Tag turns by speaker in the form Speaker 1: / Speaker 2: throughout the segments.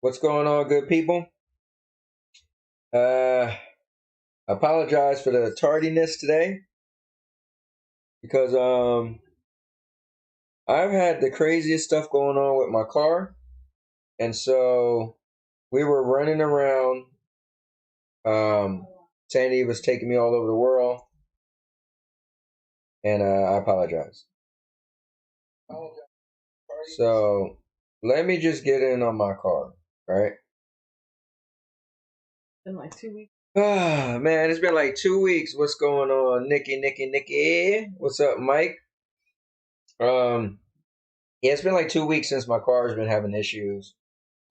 Speaker 1: What's going on, good people? I apologize for the tardiness today because I've had the craziest stuff going on with my car, and so we were running around. Sandy was taking me all over the world, and I apologize. So let me just get in on my car, all right?
Speaker 2: Been like 2 weeks.
Speaker 1: Ah, man, it's been like 2 weeks. What's going on, Nikki? What's up, Mike? Yeah, it's been like 2 weeks since my car has been having issues.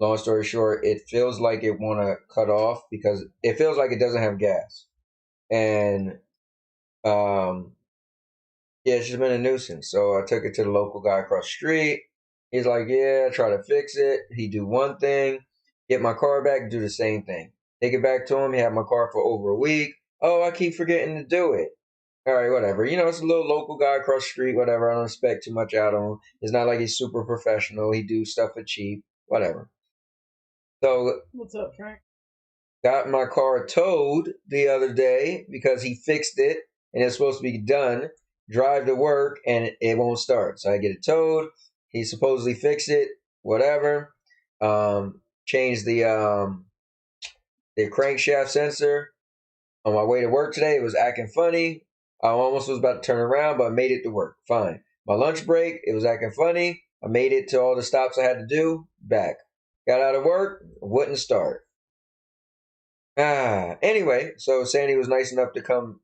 Speaker 1: Long story short, it feels like it want to cut off because it feels like it doesn't have gas. And yeah, it's just been a nuisance. So I took it to the local guy across the street. He's like, yeah, try to fix it. He do one thing, get my car back, do the same thing. Take it back to him. He had my car for over a week. Oh, I keep forgetting to do it. All right, whatever. You know, it's a little local guy across the street, whatever. I don't expect too much out of him. It's not like he's super professional. He do stuff for cheap, whatever. So,
Speaker 2: what's up, Frank?
Speaker 1: Got my car towed the other day because he fixed it and it's supposed to be done. Drive to work and it won't start. So I get it towed. He supposedly fixed it, whatever. Changed the crankshaft sensor. On my way to work today, it was acting funny. I almost was about to turn around, but I made it to work. Fine. My lunch break, it was acting funny. I made it to all the stops I had to do. Back. Got out of work, wouldn't start. Anyway, so Sandy was nice enough to come.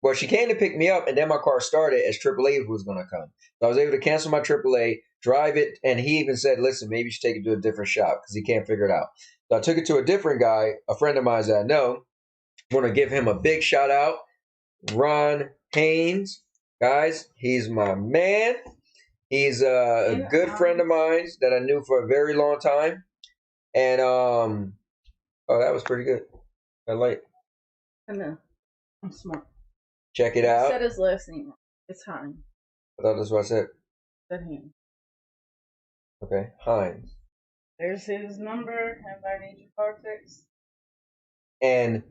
Speaker 1: Well, she came to pick me up, and then my car started as AAA was going to come. So I was able to cancel my AAA, drive it, and he even said, listen, maybe you should take it to a different shop because he can't figure it out. So I took it to a different guy, a friend of mine that I know. I want to give him a big shout out, Ron Haynes. Guys, he's my man. He's a good friend of mine that I knew for a very long time. And, oh, that was pretty good. I like.
Speaker 2: I know. I'm smart.
Speaker 1: Check it out.
Speaker 2: Said his last name. It's Hines.
Speaker 1: I thought that's what I said.
Speaker 2: Said him.
Speaker 1: Okay, Hines.
Speaker 2: There's his number. If I need your car fixed.
Speaker 1: And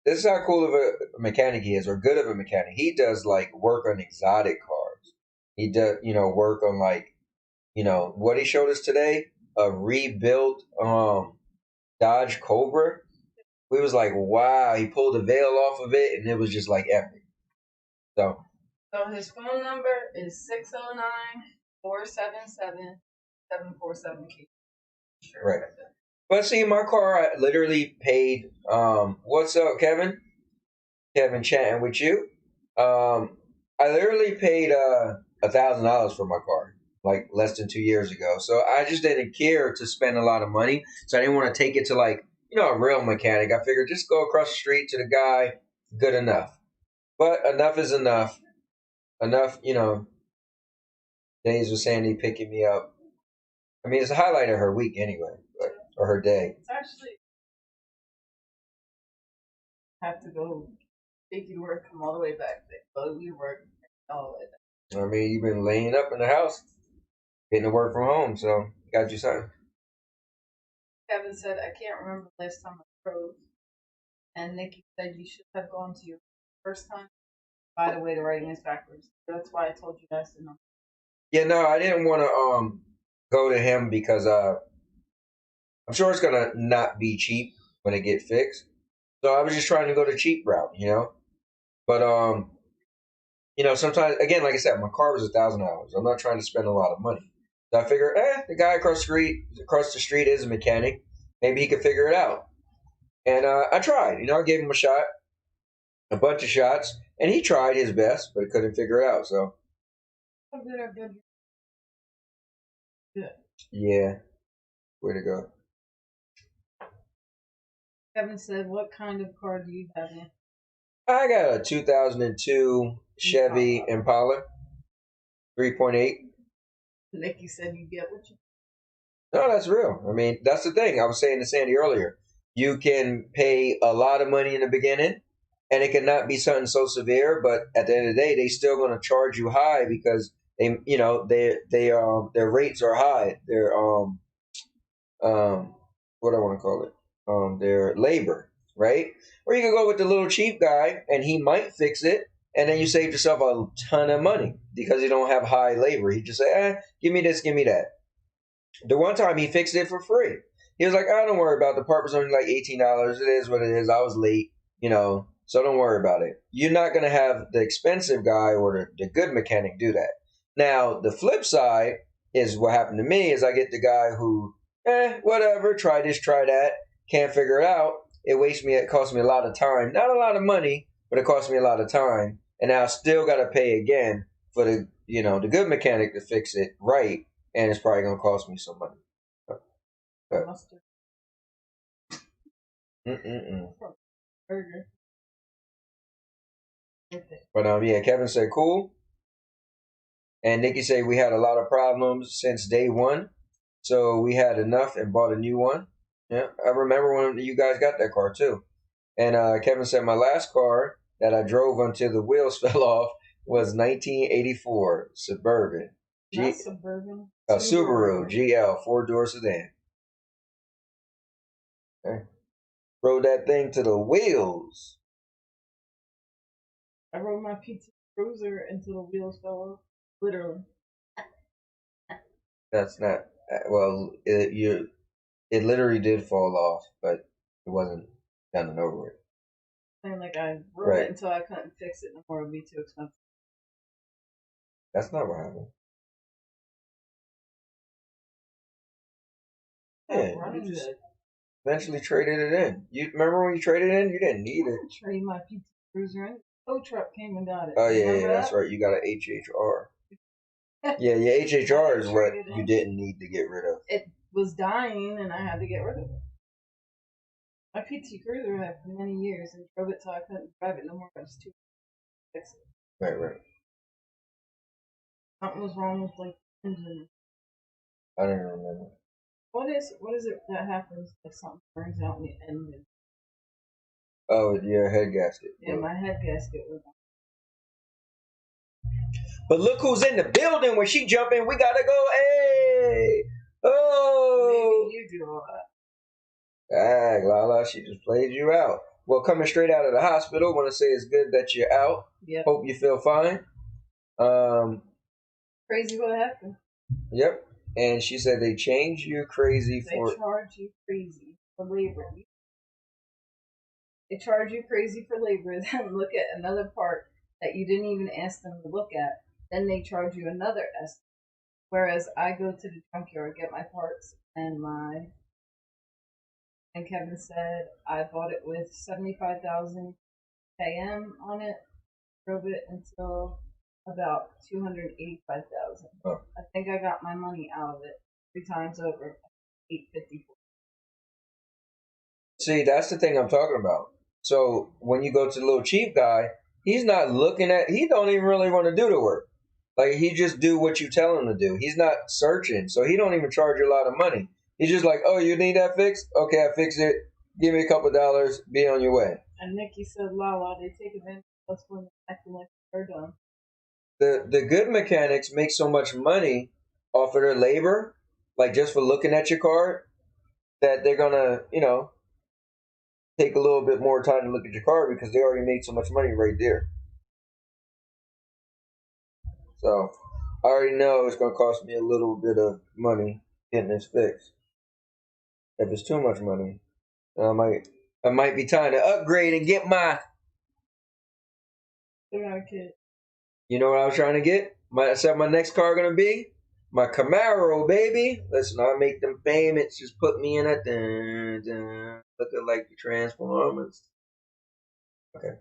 Speaker 1: this is how cool of a mechanic he is, or good of a mechanic. He does like work on exotic cars. He does, work on like, what he showed us today, a rebuilt Dodge Cobra. We was like, wow, he pulled the veil off of it and it was just like epic. So
Speaker 2: his phone number is 609-477-747.
Speaker 1: Right. But see, my car, I literally paid, what's up, Kevin? Kevin chatting with you. I literally paid $1,000 for my car, like less than 2 years ago. So I just didn't care to spend a lot of money. So I didn't want to take it to like, a real mechanic. I figured just go across the street to the guy, good enough. But enough is enough. Enough, days with Sandy picking me up. I mean, it's a highlight of her week anyway, or her day.
Speaker 2: It's actually have to go take you to work, come all the way back, go to work, all the way back.
Speaker 1: I mean, you've been laying up in the house, getting to work from home, so got you something.
Speaker 2: Kevin said, I can't remember the last time I froze. And Nikki said you should have gone to your first time. By the way, the writing is backwards. That's why I told you guys to know.
Speaker 1: Yeah, no, I didn't want to go to him because I'm sure it's gonna not be cheap when it get fixed. So I was just trying to go the cheap route, But sometimes again, like I said, my car was $1,000. I'm not trying to spend a lot of money. So I figure, the guy across the street is a mechanic. Maybe he could figure it out. And I tried. I gave him a bunch of shots, and he tried his best, but couldn't figure it out. So.
Speaker 2: Good.
Speaker 1: Yeah. Way to go.
Speaker 2: Kevin said, what kind of car do you have in?
Speaker 1: I got a 2002 Chevy Impala 3.8.
Speaker 2: Nikki said you get what you.
Speaker 1: No, that's real. I mean, that's the thing. I was saying to Sandy earlier. You can pay a lot of money in the beginning, and it cannot be something so severe. But at the end of the day, they still going to charge you high because their rates are high. what I want to call it, their labor, right? Or you can go with the little cheap guy, and he might fix it, and then you save yourself a ton of money because you don't have high labor. He just say, give me this, give me that. The one time he fixed it for free. He was like, oh, don't worry about it. The part was only like $18. It is what it is. I was late, so don't worry about it. You're not going to have the expensive guy or the good mechanic do that. Now, the flip side is what happened to me is I get the guy who, whatever, try this, try that, can't figure it out. It costs me a lot of time. Not a lot of money, but it costs me a lot of time. And now I still got to pay again for the good mechanic to fix it right. And it's probably going to cost me some money. But,
Speaker 2: Burger.
Speaker 1: but yeah, Kevin said cool. And Nikki said we had a lot of problems since day one. So we had enough and bought a new one. Yeah, I remember when you guys got that car too. And Kevin said my last car that I drove until the wheels fell off was 1984 Suburban.
Speaker 2: Not Suburban.
Speaker 1: Subaru GL 4-door sedan. Okay. Rode that thing to the wheels.
Speaker 2: I rode my PT Cruiser until the wheels fell off. Literally.
Speaker 1: That's not well. It literally did fall off, but it wasn't done and over with.
Speaker 2: And like I rode it until I couldn't fix it no more. It would be too expensive.
Speaker 1: That's not what happened. Yeah, you just eventually traded it in. You remember when you traded it in? You didn't need it.
Speaker 2: I traded my PT Cruiser in. Tow truck came and got it.
Speaker 1: Oh yeah, that's right. You got an HHR. Yeah, your HHR is what you didn't need to get rid of.
Speaker 2: It was dying, and I had to get rid of it. My PT Cruiser I had for many years, and drove it till I couldn't drive it no more. I was too fix it.
Speaker 1: Right.
Speaker 2: Something was wrong with like the engine.
Speaker 1: I don't even remember.
Speaker 2: What is it that happens if something burns out in the engine?
Speaker 1: Oh, your head gasket.
Speaker 2: Yeah, my head gasket was on.
Speaker 1: But look who's in the building. When she jump in, we gotta go. Hey! Oh!
Speaker 2: Maybe you do all that.
Speaker 1: Lala, she just played you out. Well, coming straight out of the hospital, want to say it's good that you're out.
Speaker 2: Yep.
Speaker 1: Hope you feel fine.
Speaker 2: Crazy what happened.
Speaker 1: Yep. And she said they changed you crazy for...
Speaker 2: They charge you crazy for labor. They charge you crazy for labor, then look at another part that you didn't even ask them to look at. Then they charge you another estimate. Whereas I go to the junkyard, get my parts, and Kevin said I bought it with 75,000 km on it, drove it until about 285,000.
Speaker 1: Oh.
Speaker 2: I think I got my money out of it 3 times over, 854.
Speaker 1: See, that's the thing I'm talking about. So when you go to the little cheap guy, he's not looking at, he don't even really want to do the work. Like, he just do what you tell him to do. He's not searching, so he don't even charge you a lot of money. He's just like, oh, you need that fixed? Okay, I fix it. Give me a couple $, be on your way.
Speaker 2: And Nikki said, Lala, they take advantage of us when they're acting like they're done.
Speaker 1: The good mechanics make so much money off of their labor, like just for looking at your car, that they're gonna, take a little bit more time to look at your car because they already made so much money right there. So I already know it's gonna cost me a little bit of money getting this fixed. If it's too much money, I might be time to upgrade and get my. You know what I was trying to get? I said my next car gonna be my Camaro, baby. Listen, I make them payments. Just put me in a looking like the Transformers. Okay,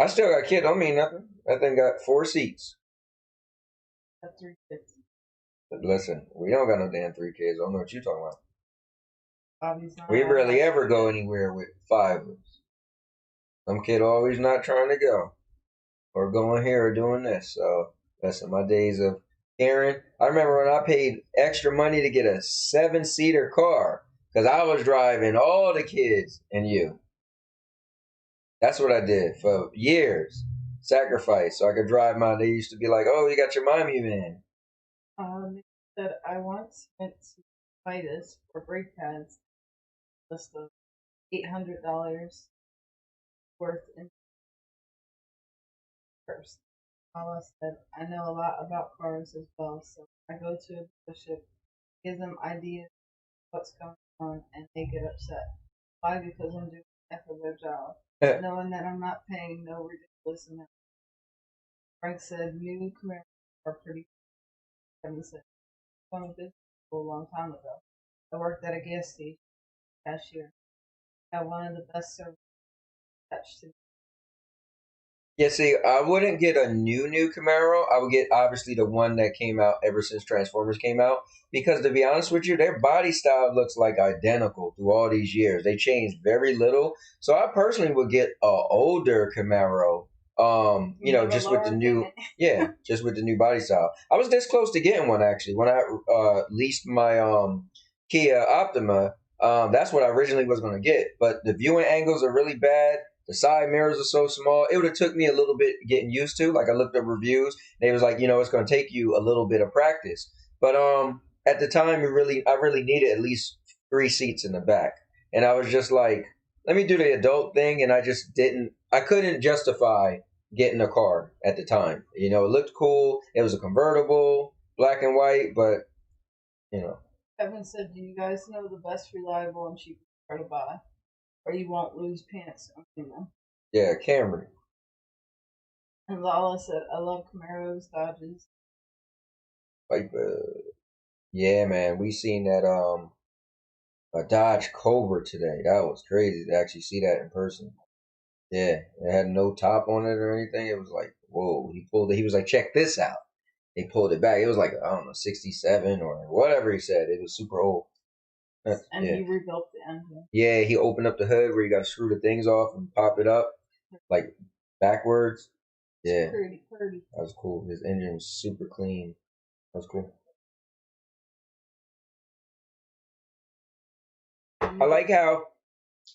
Speaker 1: I still got kid. Don't mean nothing. That thing got 4 seats.
Speaker 2: That's 3 kids.
Speaker 1: But listen, we don't got no damn 3 kids. I don't know what you're talking about.
Speaker 2: Obviously,
Speaker 1: we rarely ever go anywhere with 5 of us. Some kid always not trying to go. Or going here or doing this. So, listen, my days of Karen. I remember when I paid extra money to get a 7-seater car. Because I was driving all the kids and you. That's what I did for years. Sacrifice. So I could drive mine. They used to be like, oh, you got your mommy van.
Speaker 2: That I once went to Titus for brake pads. list of $800 worth in first. All I said, I know a lot about cars as well, so I go to a dealership, give them ideas of what's going on, and they get upset. Why? Because I'm doing half of their job, knowing that I'm not paying no ridiculous amount. Frank said new Camaros are pretty. Kevin said, "Going to business school a long time ago. I worked at a gas station cashier. Got one of the best service attached to me."
Speaker 1: Yeah, see, I wouldn't get a new Camaro. I would get obviously the one that came out ever since Transformers came out. Because to be honest with you, their body style looks like identical through all these years. They changed very little. So I personally would get a older Camaro. Just with the new, yeah, just with the new body style. I was this close to getting one actually when I leased my Kia Optima. That's what I originally was going to get, but the viewing angles are really bad. The side mirrors are so small. It would have took me a little bit getting used to. Like I looked up reviews. And it was like, it's going to take you a little bit of practice. But at the time, I really needed at least 3 seats in the back, and I was just like, let me do the adult thing, and I couldn't justify getting a car at the time. It looked cool. It was a convertible, black and white, but
Speaker 2: Kevin said, "Do you guys know the best, reliable, and cheapest car to buy, or you won't lose pants on them?"
Speaker 1: Yeah, Camry.
Speaker 2: And Lala said, "I love Camaros, Dodges."
Speaker 1: Like, yeah, man, we seen that a Dodge Cobra today. That was crazy to actually see that in person. Yeah, it had no top on it or anything. It was like, whoa. He pulled it. He was like, check this out. He pulled it back. It was like, I don't know, 67 or whatever he said. It was super old.
Speaker 2: And he rebuilt the engine.
Speaker 1: Yeah, he opened up the hood where you got to screw the things off and pop it up, like backwards. Yeah.
Speaker 2: Pretty.
Speaker 1: That was cool. His engine was super clean. That was cool. I like how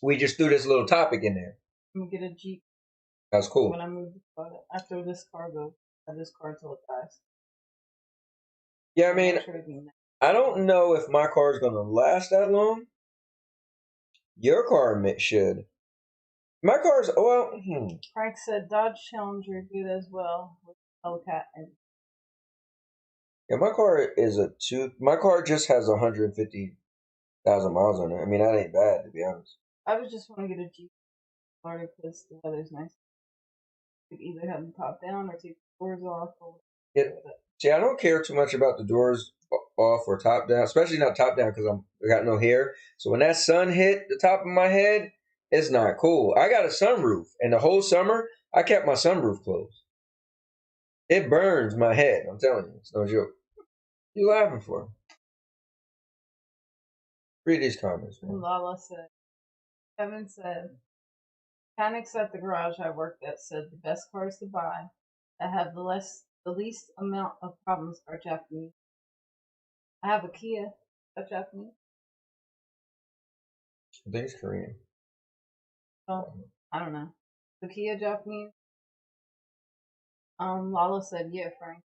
Speaker 1: we just threw this little topic in there.
Speaker 2: I'm going to get a Jeep.
Speaker 1: That's cool.
Speaker 2: When I move this car, after this car goes, this car till it dies.
Speaker 1: Yeah, I mean, I don't know if my car is going to last that long. Your car should. My car's,
Speaker 2: Frank said Dodge Challenger good as well with Hellcat and.
Speaker 1: Yeah, my car just has 150,000 miles on it. I mean, that ain't bad, to be honest.
Speaker 2: I would just want to get a Jeep Florida because the weather's nice. You could either have them top down or take the doors off.
Speaker 1: See, I don't care too much about the doors off or top down, especially not top down because I got no hair. So when that sun hit the top of my head, it's not cool. I got a sunroof, and the whole summer I kept my sunroof closed. It burns my head. I'm telling you, it's no joke. What you laughing for? Read these comments, man.
Speaker 2: Lala said, Kevin said, mechanics at the garage I worked at said the best cars to buy that have the least amount of problems are Japanese. I have a Kia. That's Japanese?
Speaker 1: I think it's Korean.
Speaker 2: Oh, I don't know. The Kia Japanese? Lala said, yeah, Frank.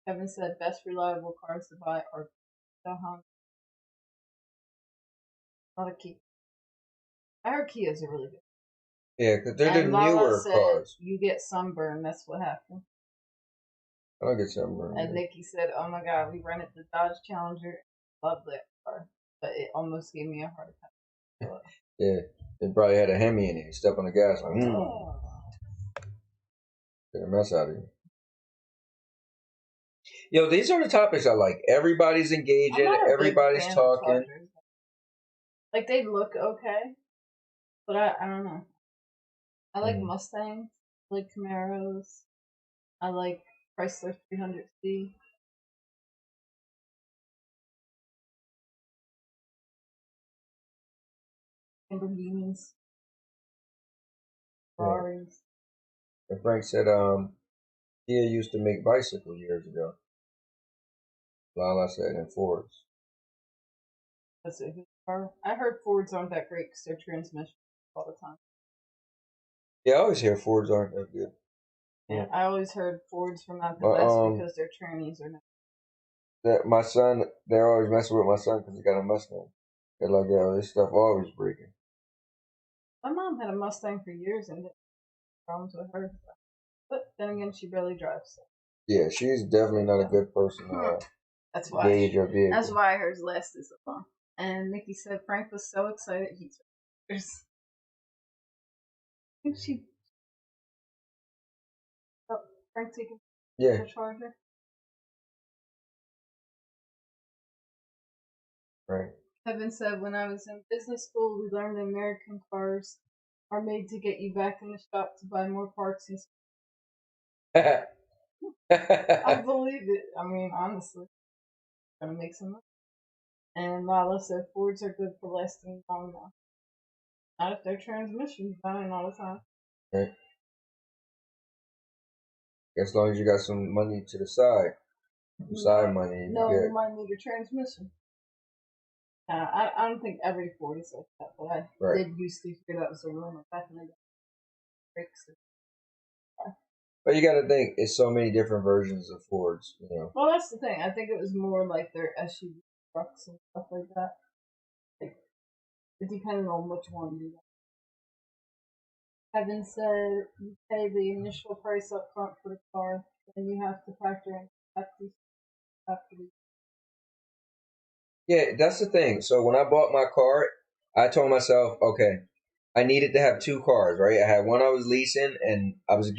Speaker 2: Kevin said best reliable cars to buy are Honda. Not a Kia. I heard Kias are really good.
Speaker 1: Yeah, because they're the newer cars.
Speaker 2: You get sunburn. That's what happened.
Speaker 1: I don't get sunburn.
Speaker 2: And Nikki said, "Oh my God, we rented the Dodge Challenger. Love that car, but it almost gave me a heart attack."
Speaker 1: Yeah, it probably had a Hemi in it. You step on the gas, like, get a mess out of you. Yo, these are the topics I like. Everybody's engaging. Everybody's talking.
Speaker 2: Like, they look okay, but I don't know. I like Mustangs. I like Camaros. I like Chrysler 300C. Lamborghinis. Ferraris.
Speaker 1: And Frank said, Kia used to make bicycles years ago. Lala said, and Fords.
Speaker 2: That's a good car. I heard Fords aren't that great because their transmission all the time.
Speaker 1: Yeah, I always hear Fords aren't that good.
Speaker 2: Yeah, I always heard Fords were not the best because their trannies are not.
Speaker 1: That my son, they're always messing with my son because he got a Mustang. They're like, yo, this stuff always breaking.
Speaker 2: My mom had a Mustang for years and didn't have problems with her. But then again, she barely drives. So.
Speaker 1: Yeah, she's definitely not a good person to
Speaker 2: That's why.
Speaker 1: gauge your vehicle.
Speaker 2: That's why hers lasted so long. And Nikki said Frank was so excited he took pictures. I think she. Oh, Frank taking the charger.
Speaker 1: Right.
Speaker 2: Kevin said, when I was in business school, we learned American cars are made to get you back in the shop to buy more parts and stuff. I believe it. I mean, honestly, gonna make some money. And Lala said Fords are good for lasting long enough. Not if their transmission's dying all the time.
Speaker 1: Right. As long as you got some money to the side, side money.
Speaker 2: No, you might need a transmission. I don't think every Ford is like that, but I did used to hear that was a rumor back in the day. Brakes.
Speaker 1: But you got to think, it's so many different versions of Fords, you know.
Speaker 2: Well, that's the thing. I think it was more like their SUV trucks and stuff like that. Like, it depended on which one you got. Kevin said you pay the initial price up front for the car, then you have to factor in after.
Speaker 1: Yeah, that's the thing. So when I bought my car, I told myself, okay, I needed to have two cars, right? I had one I was leasing, and I was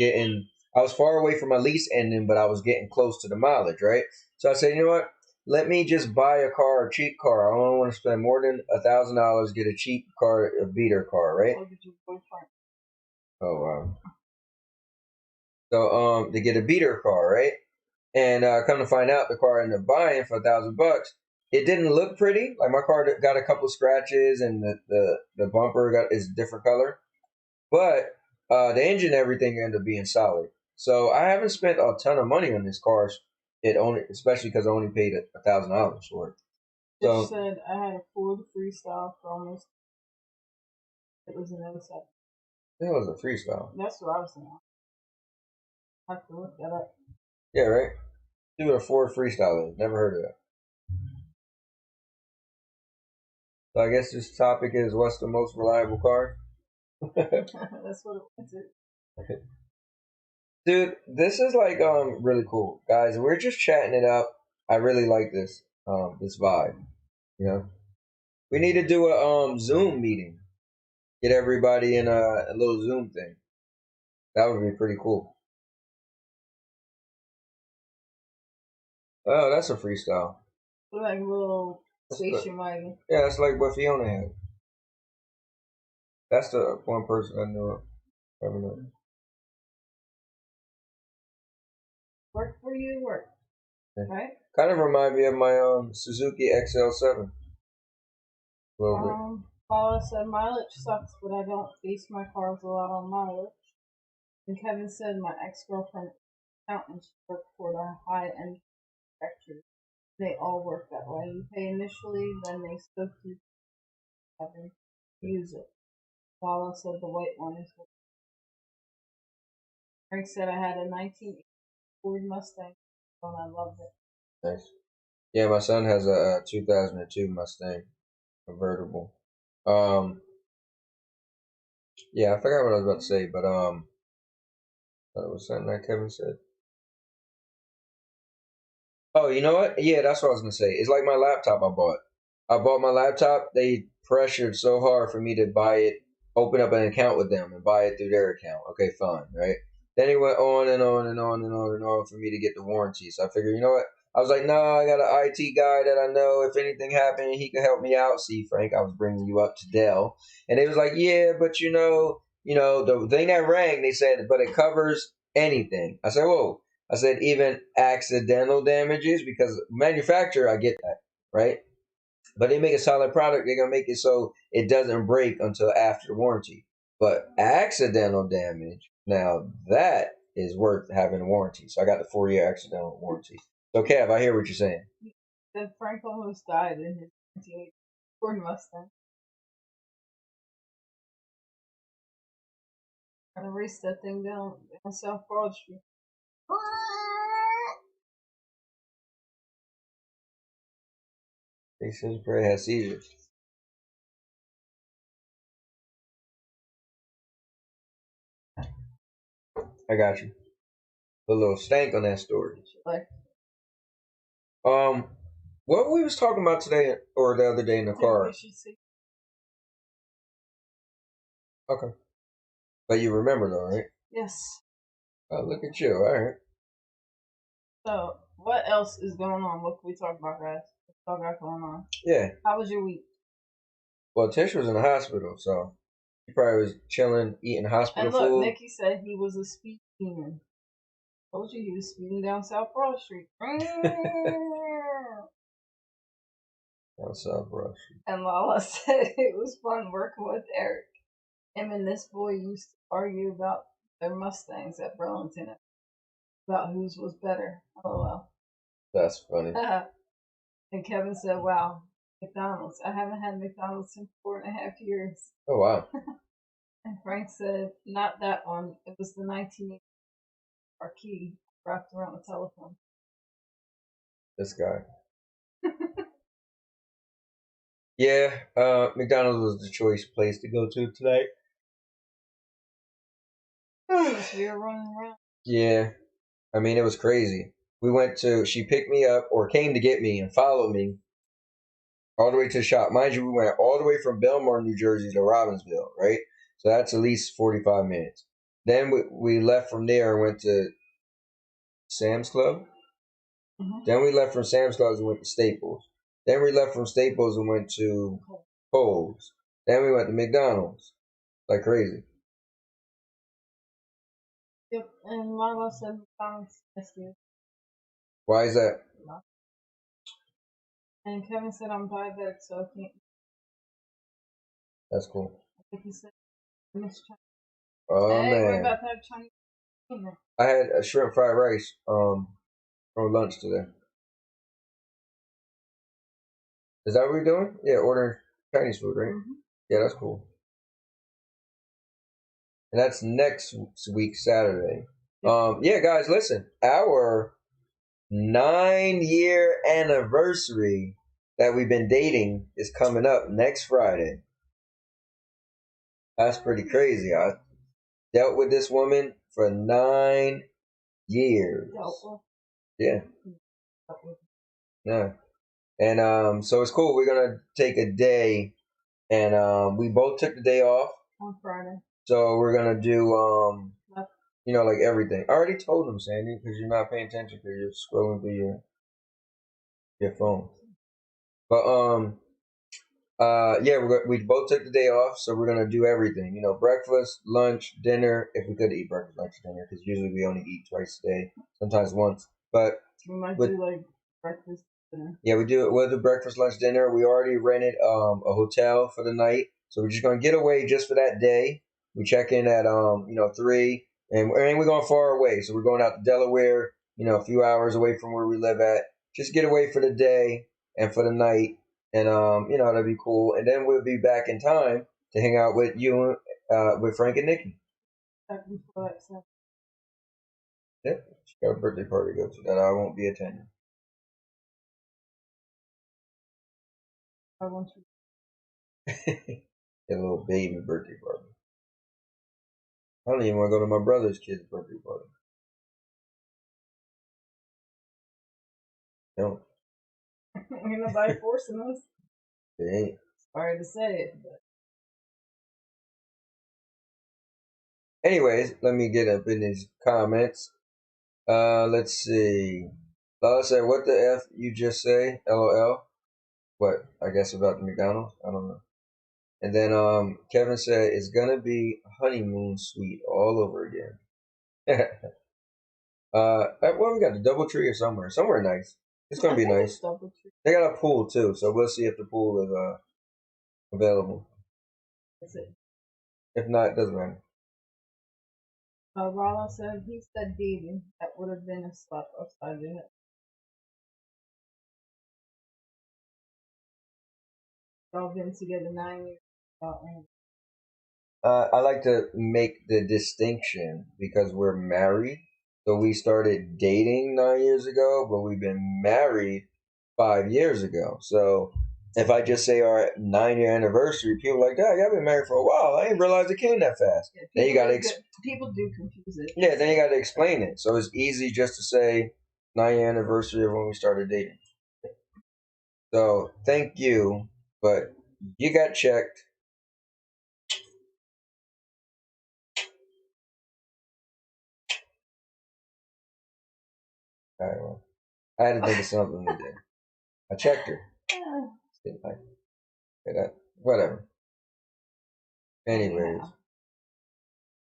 Speaker 1: far away from my lease ending, but I was getting close to the mileage, right? So I said, you know what? Let me just buy a car, a cheap car. I don't want to spend more than $1,000, get a cheap car, a beater car, right? Oh wow. So to get a beater car, right? And come to find out, the car I ended up buying for $1,000. It didn't look pretty. Like my car got a couple scratches, and the bumper is a different color. But the engine, everything ended up being solid. So I haven't spent a ton of money on this car. Especially because I only paid $1,000 for it. So
Speaker 2: said I had a Ford Freestyle for almost. It was an 07.
Speaker 1: It was a freestyle.
Speaker 2: That's what I was saying. I have to look that up.
Speaker 1: Yeah, right. Do a Ford Freestyle. Never heard of that. So I guess this topic is, what's the most reliable car?
Speaker 2: That's what it was.
Speaker 1: Dude, this is like really cool, guys. We're just chatting it up. I really like this this vibe. You know, we need to do a Zoom meeting. Get everybody in a little Zoom thing. That would be pretty cool. Oh, that's a freestyle.
Speaker 2: Like a little station wagon.
Speaker 1: Yeah, that's like what Fiona had. That's the one person I knew of.
Speaker 2: Work for you, work. Yeah. Right?
Speaker 1: Kind of remind me of my Suzuki XL7. A little bit.
Speaker 2: Paula said mileage sucks, but I don't base my cars a lot on mileage. And Kevin said my ex-girlfriend accountant worked for the high-end manufacturers. They all work that way. You pay initially, then they still keep having to use it. Paula said the white one is what. Frank said I had a 1980 Ford Mustang, and I loved it.
Speaker 1: Nice. Yeah, my son has a 2002 Mustang convertible. Yeah, I forgot what I was about to say, but that was something that Kevin said. Oh, you know what? Yeah, that's what I was gonna say. It's like my laptop I bought. I bought my laptop. They pressured so hard for me to buy it, open up an account with them, and buy it through their account. Okay, fine, right? Then it went on and on and on and on and on for me to get the warranty. So I figured, you know what? I was like, nah, I got an IT guy that I know. If anything happened, he could help me out. See, Frank, I was bringing you up to Dell, and they was like, yeah, but the thing that rang, they said, but it covers anything. I said, whoa. I said even accidental damages, because manufacturer, I get that, right? But they make a solid product. They're gonna make it so it doesn't break until after the warranty. But accidental damage, now that is worth having a warranty. So I got the 4-year accidental warranty. So Kev, I hear what you're saying.
Speaker 2: Then Frank almost died in his 1980 Ford Mustang. I raced that thing down South Broad Street.
Speaker 1: They said he probably had seizures. I got you. Put a little stank on that story.
Speaker 2: Like,
Speaker 1: what we was talking about today or the other day in the car.
Speaker 2: you should see.
Speaker 1: Okay. But you remember though, right?
Speaker 2: Yes.
Speaker 1: Oh, look at you. All right.
Speaker 2: So, what else is going on? What can we talk about, guys? What's all got going on?
Speaker 1: Yeah.
Speaker 2: How was your week?
Speaker 1: Well, Tish was in the hospital, so he probably was chilling, eating hospital
Speaker 2: And look,
Speaker 1: food.
Speaker 2: Nikki said he was a speed demon. Told you he was speeding down South Broad Street.
Speaker 1: Down South Broad Street.
Speaker 2: And Lala said it was fun working with Eric. Him and this boy used to argue about their Mustangs at Burlington, about whose was better. LOL.
Speaker 1: That's funny.
Speaker 2: And Kevin said, wow, McDonald's. I haven't had McDonald's in 4.5 years.
Speaker 1: Oh, wow.
Speaker 2: And Frank said, not that one. It was the 1980 marquee wrapped around the telephone.
Speaker 1: This guy. Yeah, McDonald's was the choice place to go to tonight.
Speaker 2: Since we were running around.
Speaker 1: Yeah. I mean, it was crazy. She picked me up or came to get me and followed me all the way to the shop. Mind you, we went all the way from Belmar, New Jersey to Robbinsville, right? So that's at least 45 minutes. Then we left from there and went to Sam's Club.
Speaker 2: Mm-hmm.
Speaker 1: Then we left from Sam's Club and went to Staples. Then we left from Staples and went to Kohl's. Then we went to McDonald's. Like crazy.
Speaker 2: Yep, and Lala said McDonald's next year.
Speaker 1: Why is that?
Speaker 2: And Kevin said I'm diabetic, so I can't.
Speaker 1: That's cool.
Speaker 2: I think he said I miss Chinese.
Speaker 1: Oh,
Speaker 2: hey,
Speaker 1: man.
Speaker 2: we're about to have Chinese dinner.
Speaker 1: I had a shrimp fried rice for lunch today. Is that what we're doing? Yeah, ordering Chinese food, right?
Speaker 2: Mm-hmm.
Speaker 1: Yeah, that's cool. And that's next week, Saturday. Yeah, guys, listen. Our 9-year anniversary that we've been dating is coming up next Friday. That's pretty crazy. I dealt with this woman for 9 years. Yeah. Yeah. And so it's cool. We're gonna take a day, and we both took the day off
Speaker 2: on Friday.
Speaker 1: So we're gonna do like everything. I already told him, Sandy, because you're not paying attention because you're scrolling through your phone. But yeah, we both took the day off, so we're gonna do everything. Breakfast, lunch, dinner. If we could eat breakfast, lunch, dinner, because usually we only eat twice a day, sometimes once. But
Speaker 2: we might do like breakfast, dinner.
Speaker 1: Yeah, we'll do breakfast, lunch, dinner. We already rented a hotel for the night, so we're just gonna get away just for that day. We check in at 3, and we're going far away, so we're going out to Delaware. A few hours away from where we live at. Just get away for the day and for the night, and that'd be cool. And then we'll be back in time to hang out with you, with Frank and Nikki. Yep, she got a birthday party to go to that I won't be attending.
Speaker 2: I want
Speaker 1: you. A little baby birthday party. I don't even want to go to my brother's kid's birthday party. No.
Speaker 2: Ain't nobody forcing us.
Speaker 1: It ain't.
Speaker 2: Sorry to say it, but.
Speaker 1: Anyways, let me get up in these comments. Let's see. Lala said, "What the F you just say? LOL." What? I guess about the McDonald's? I don't know. And then Kevin said, "It's gonna be a honeymoon suite all over again." Well, we got the DoubleTree or somewhere nice. It's gonna be nice. They got a pool too, so we'll see if the pool is available.
Speaker 2: That's it.
Speaker 1: If not, it doesn't matter.
Speaker 2: Rollo said he said dating. That would have been a slap upside your head. Y'all been together 9 years.
Speaker 1: I like to make the distinction because we're married. So we started dating 9 years ago, but we've been married 5 years ago. So, if I just say our 9-year anniversary, people are like, Dad, I've been married for a while. I didn't realize it came that fast.
Speaker 2: Yeah,
Speaker 1: then you got to
Speaker 2: people do confuse it.
Speaker 1: yeah. Then you got to explain it. So it's easy just to say 9-year anniversary of when we started dating. So thank you, but you got checked. All right, well, I had to think of something to do. I checked her. Whatever. Anyways,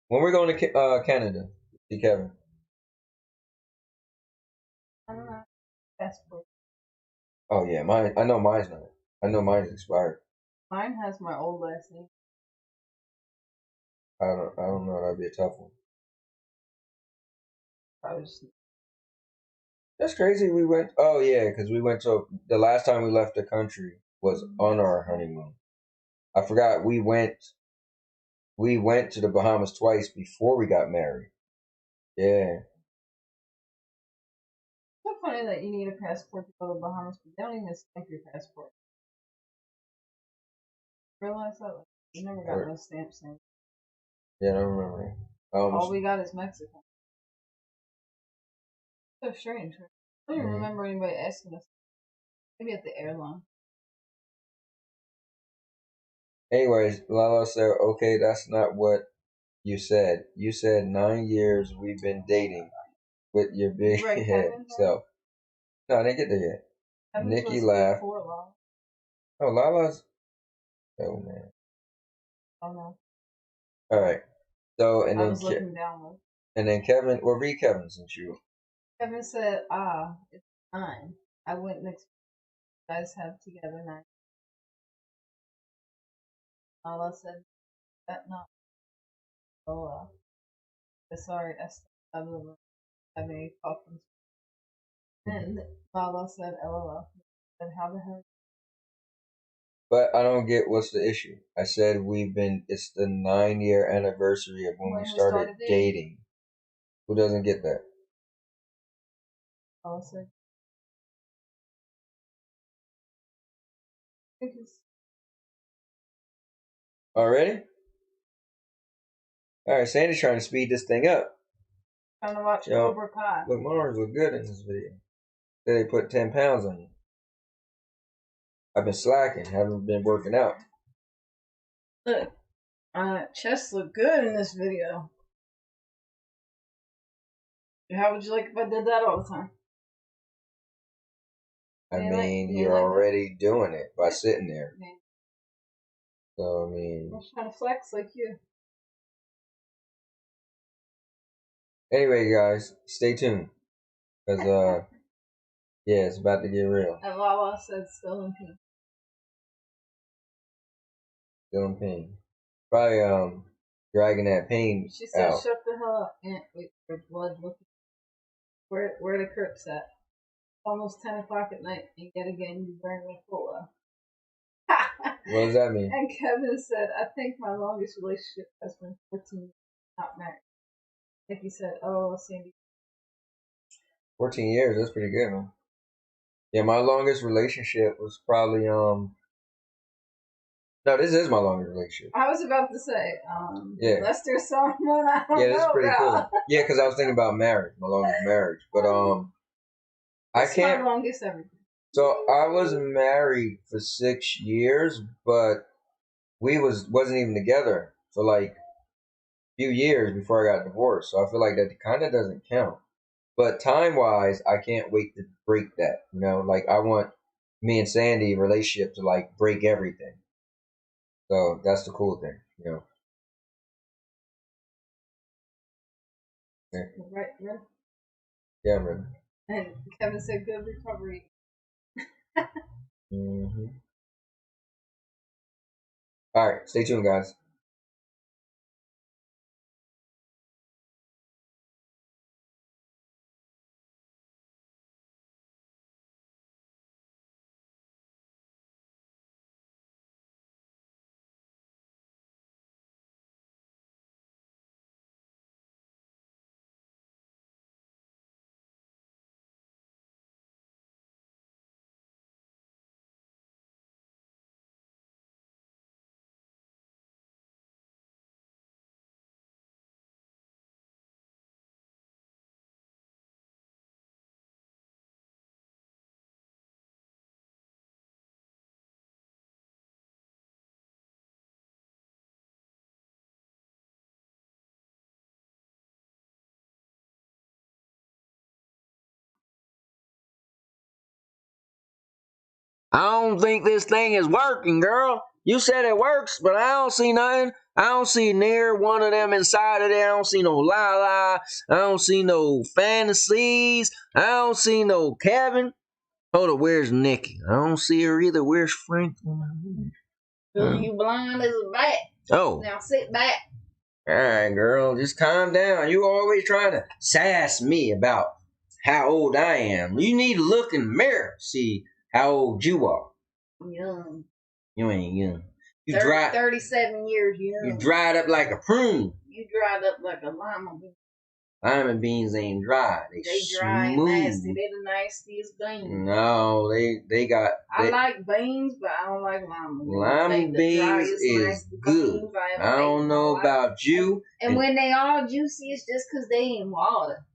Speaker 1: when we're going to Canada, see Kevin.
Speaker 2: I don't know. Passport.
Speaker 1: Oh yeah, mine. I know mine's not. I know mine's expired.
Speaker 2: Mine has my old last name.
Speaker 1: I don't know. That'd be a tough one. That's crazy. We went. Oh yeah, because we went to the last time we left the country was on our honeymoon. I forgot we went. We went to the Bahamas twice before we got married. Yeah.
Speaker 2: It's so funny that you need a passport to go to the Bahamas, but they don't even stamp your passport. Realize that? Like, you never got no stamps.
Speaker 1: Yeah, I don't remember.
Speaker 2: All we got is Mexico. So strange. Right? I don't even remember anybody asking us. Maybe at the airline.
Speaker 1: Anyways, Lala said, okay, that's not what you said. You said 9 years we've been dating with your big head self. No, I didn't get there yet. Kevin's Nikki laughed. Oh, Lala's. Oh, man.
Speaker 2: Oh, no.
Speaker 1: All right. So, and
Speaker 2: I
Speaker 1: then
Speaker 2: was looking downward.
Speaker 1: And then Kevin, well, read Kevin since you.
Speaker 2: Kevin said, it's 9. I wouldn't expect you guys have together 9. Lala said, that not. Oh, sorry, I still have a conference. And Lala said, LOL. And how the hell?
Speaker 1: But I don't get what's the issue. I said it's the 9-year anniversary of when we started dating. Who doesn't get that?
Speaker 2: Lala said.
Speaker 1: Already? All right, Sandy's trying to speed this thing up.
Speaker 2: Trying to watch Cobra Kai.
Speaker 1: Look, my arms look good in this video. They put 10 pounds on you. I've been slacking, haven't been working out.
Speaker 2: Look, chest look good in this video. How would you like if I did that all the time?
Speaker 1: I mean, you're already doing it by sitting there. So, I mean...
Speaker 2: I'm trying to flex like you.
Speaker 1: Anyway, guys, stay tuned. Because, yeah, it's about to get real.
Speaker 2: And Lala said still in pain.
Speaker 1: Still in pain. Probably, dragging that pain
Speaker 2: She said,
Speaker 1: out.
Speaker 2: shut the hell up, Aunt. Wait for blood looking. Where the Crips at? Almost 10 o'clock at night, and yet again you burn me cola.
Speaker 1: What does that mean?
Speaker 2: And Kevin said, I think my longest relationship has been 14 years, not married. Nikki said, oh, Sandy.
Speaker 1: 14 years, that's pretty good, man. Yeah, my longest relationship was probably, no, this is my longest relationship.
Speaker 2: I was about to say,
Speaker 1: yeah.
Speaker 2: Unless there's someone I don't know.
Speaker 1: Yeah, this is pretty cool. Yeah, because I was thinking about marriage, my longest marriage. But, I can't.
Speaker 2: My longest ever.
Speaker 1: So I was married for 6 years, but we wasn't even together for like a few years before I got divorced. So I feel like that kind of doesn't count. But time wise, I can't wait to break that. You know, like I want me and Sandy relationship to like break everything. So that's the cool thing, you know. Yeah.
Speaker 2: Right, yeah.
Speaker 1: Yeah, I'm ready.
Speaker 2: And Kevin said, good recovery.
Speaker 1: All right, stay tuned, guys. I don't think this thing is working, girl. You said it works, but I don't see nothing. I don't see near one of them inside of there. I don't see no Lala. I don't see no fantasies. I don't see no Kevin. Hold up, where's Nikki? I don't see her either. Where's Franklin?
Speaker 2: You blind as a bat.
Speaker 1: Oh.
Speaker 2: Now sit back.
Speaker 1: All right, girl, just calm down. You always trying to sass me about how old I am. You need to look in the mirror, see how old you are.
Speaker 2: Young.
Speaker 1: You ain't young. You
Speaker 2: 37 years young.
Speaker 1: You dried up like a prune.
Speaker 2: You dried up like a lima bean.
Speaker 1: Lima beans ain't dry. They
Speaker 2: dry
Speaker 1: smooth.
Speaker 2: and nasty. They the nastiest beans.
Speaker 1: No, they got.
Speaker 2: I like beans, but I don't like lima beans.
Speaker 1: Lima beans is good. I don't know about you.
Speaker 2: And when they all juicy, it's just because they in water.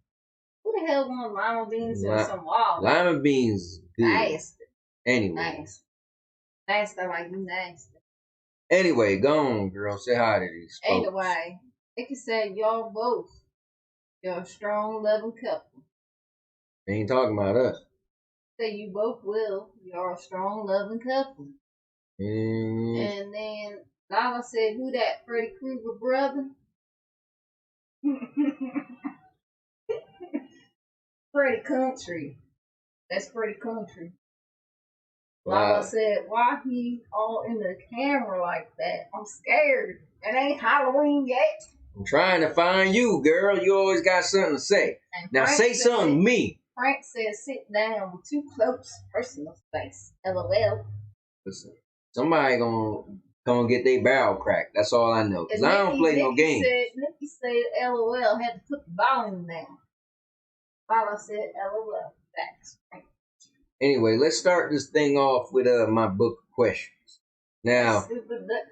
Speaker 2: Who the hell wants lima beans in some water?
Speaker 1: Lima beans is good.
Speaker 2: Nasty.
Speaker 1: Anyway.
Speaker 2: Nasty like you nasty.
Speaker 1: Anyway, go on, girl. Say hi to these folks.
Speaker 2: Anyway, they can say y'all both. You're a strong, loving couple.
Speaker 1: They ain't talking about us.
Speaker 2: Say you both will. You're a strong, loving couple. And then Lala said, who that? Freddy Krueger brother? Freddy Country. That's Freddy Country. Lala said, why he all in the camera like that? I'm scared. It ain't Halloween yet.
Speaker 1: I'm trying to find you, girl. You always got something to say. Now say something to me.
Speaker 2: Frank said, sit down with too close personal space. LOL.
Speaker 1: Listen, somebody gonna get their barrel cracked. That's all I know. Because I don't play no games.
Speaker 2: Nikki said LOL, had to put the volume down. Lala said LOL. That's Frank.
Speaker 1: Anyway, let's start this thing off with my book questions. Now,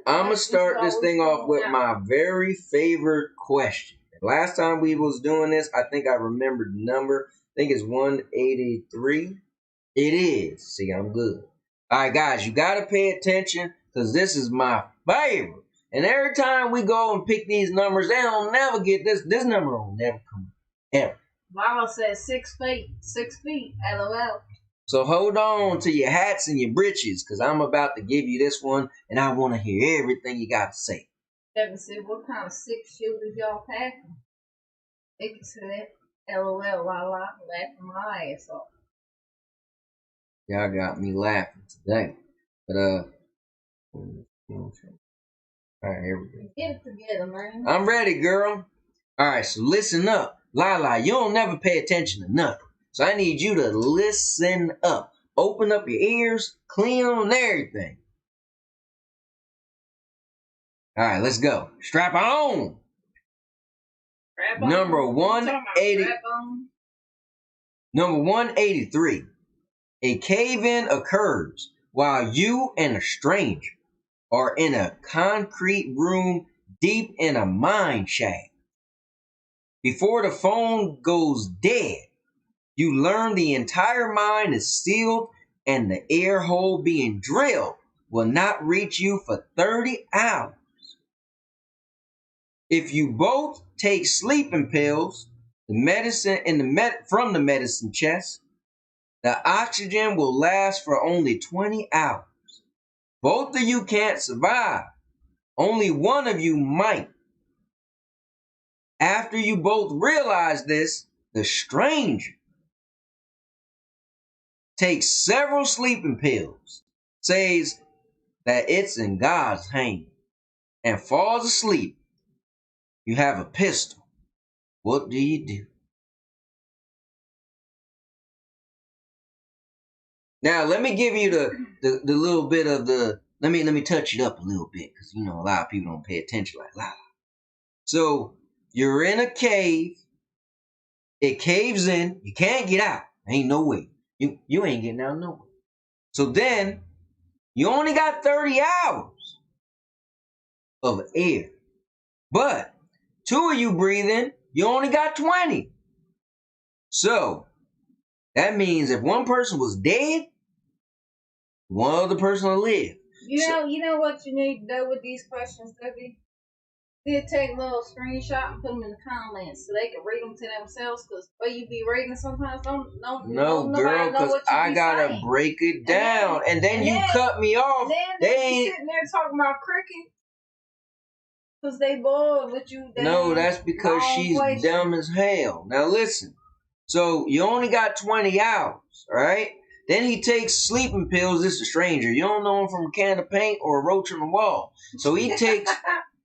Speaker 1: I'm going to start this thing off with my very favorite question. Last time we was doing this, I think I remembered the number. I think it's 183. It is. See, I'm good. All right, guys, you got to pay attention because this is my favorite. And every time we go and pick these numbers, they don't never get this. This number will never come ever.
Speaker 2: Mama said 6 feet. 6 feet. LOL.
Speaker 1: So hold on to your hats and your britches, because I'm about to give you this one, and I want to hear everything you got to say.
Speaker 2: Kevin said, what kind of 6 shooters y'all packing? Nikki said, LOL, la, laughing my ass off.
Speaker 1: Y'all got me laughing today. But, all right, here we go.
Speaker 2: Get it together, man.
Speaker 1: I'm ready, girl. All right, so listen up. Lala, you don't never pay attention to nothing. So I need you to listen up. Open up your ears, clean them and everything. All right, let's go. Strap on.
Speaker 2: Strap on.
Speaker 1: Number 180. Number 183. A cave-in occurs while you and a stranger are in a concrete room deep in a mine shaft. Before the phone goes dead, you learn the entire mine is sealed and the air hole being drilled will not reach you for 30 hours. If you both take sleeping pills, the medicine from the medicine chest, the oxygen will last for only 20 hours. Both of you can't survive. Only one of you might. After you both realize this, the stranger takes several sleeping pills, says that it's in God's hand, and falls asleep. You have a pistol. What do you do? Now, let me give you the little bit of the, let me touch it up a little bit, because, you know, a lot of people don't pay attention like that. So, you're in a cave. It caves in. You can't get out. Ain't no way. You ain't getting out no way. So then, you only got 30 hours of air. But, 2 of you breathing, you only got 20. So, that means if one person was dead, one other person will live.
Speaker 2: You know what you need to do with these questions, Debbie? They'd take a little screenshot and put them in the comments so they can read them to themselves. Because the way you be reading sometimes don't
Speaker 1: No,
Speaker 2: nobody
Speaker 1: girl,
Speaker 2: know
Speaker 1: because
Speaker 2: what you
Speaker 1: I
Speaker 2: be
Speaker 1: gotta
Speaker 2: saying.
Speaker 1: break it down, and then you cut me off.
Speaker 2: Then they be sitting there talking about cricket because they bored with you.
Speaker 1: No, that's because she's dumb as hell. Now listen. So you only got 20 hours, all right? Then he takes sleeping pills. This is a stranger. You don't know him from a can of paint or a roach on the wall. So he takes.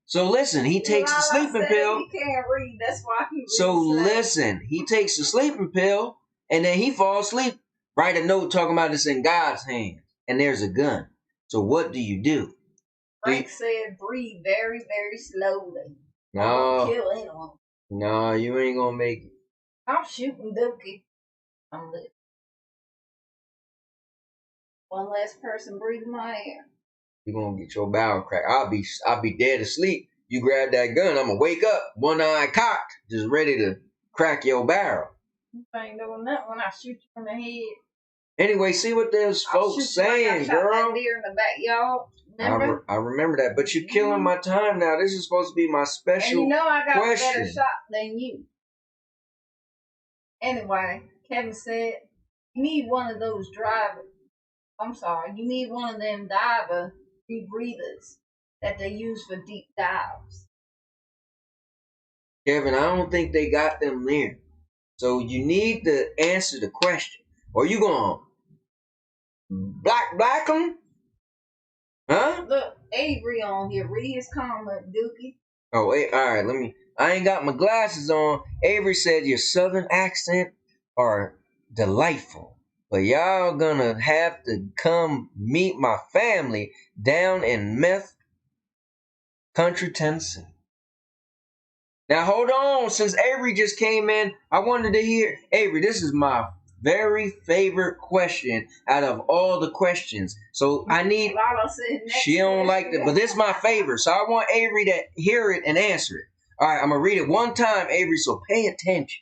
Speaker 1: So listen, he takes the sleeping pill.
Speaker 2: He can't read. That's why he.
Speaker 1: So listen, he takes the sleeping pill, and then he falls asleep. Write a note talking about it's in God's hands, and there's a gun. So what do you do?
Speaker 2: Frank said, breathe very, very slowly.
Speaker 1: No.
Speaker 2: Kill anyone.
Speaker 1: No, you ain't gonna make it.
Speaker 2: I'm shooting Dookie. I'm lit. One less person breathing my air.
Speaker 1: You gonna get your barrel cracked. I'll be dead asleep. You grab that gun, I'm gonna wake up, one eye cocked, just ready to crack your barrel.
Speaker 2: You ain't doing that when I shoot you in the head.
Speaker 1: Anyway, see what those folks saying, girl.
Speaker 2: That deer in the backyard. Remember?
Speaker 1: I remember that, but you're killing my time now. This is supposed to be my special
Speaker 2: and you know I got
Speaker 1: question.
Speaker 2: a better shot than you. Anyway, Kevin said, you need one of those you need one of them diver rebreathers that they use for deep dives.
Speaker 1: Kevin, I don't think they got them there. So you need to answer the question. Or you gonna black them? Huh?
Speaker 2: Look, Avery on here. Read his comment, Dookie.
Speaker 1: Oh, all right. I ain't got my glasses on. Avery said your southern accent are delightful, but y'all gonna have to come meet my family down in Meth Country, Tennessee. Now hold on, since Avery just came in, I wanted to hear Avery. This is my very favorite question out of all the questions. So I need. She don't like it, but this is my favorite. So I want Avery to hear it and answer it. All right, I'm gonna read it one time, Avery. So pay attention.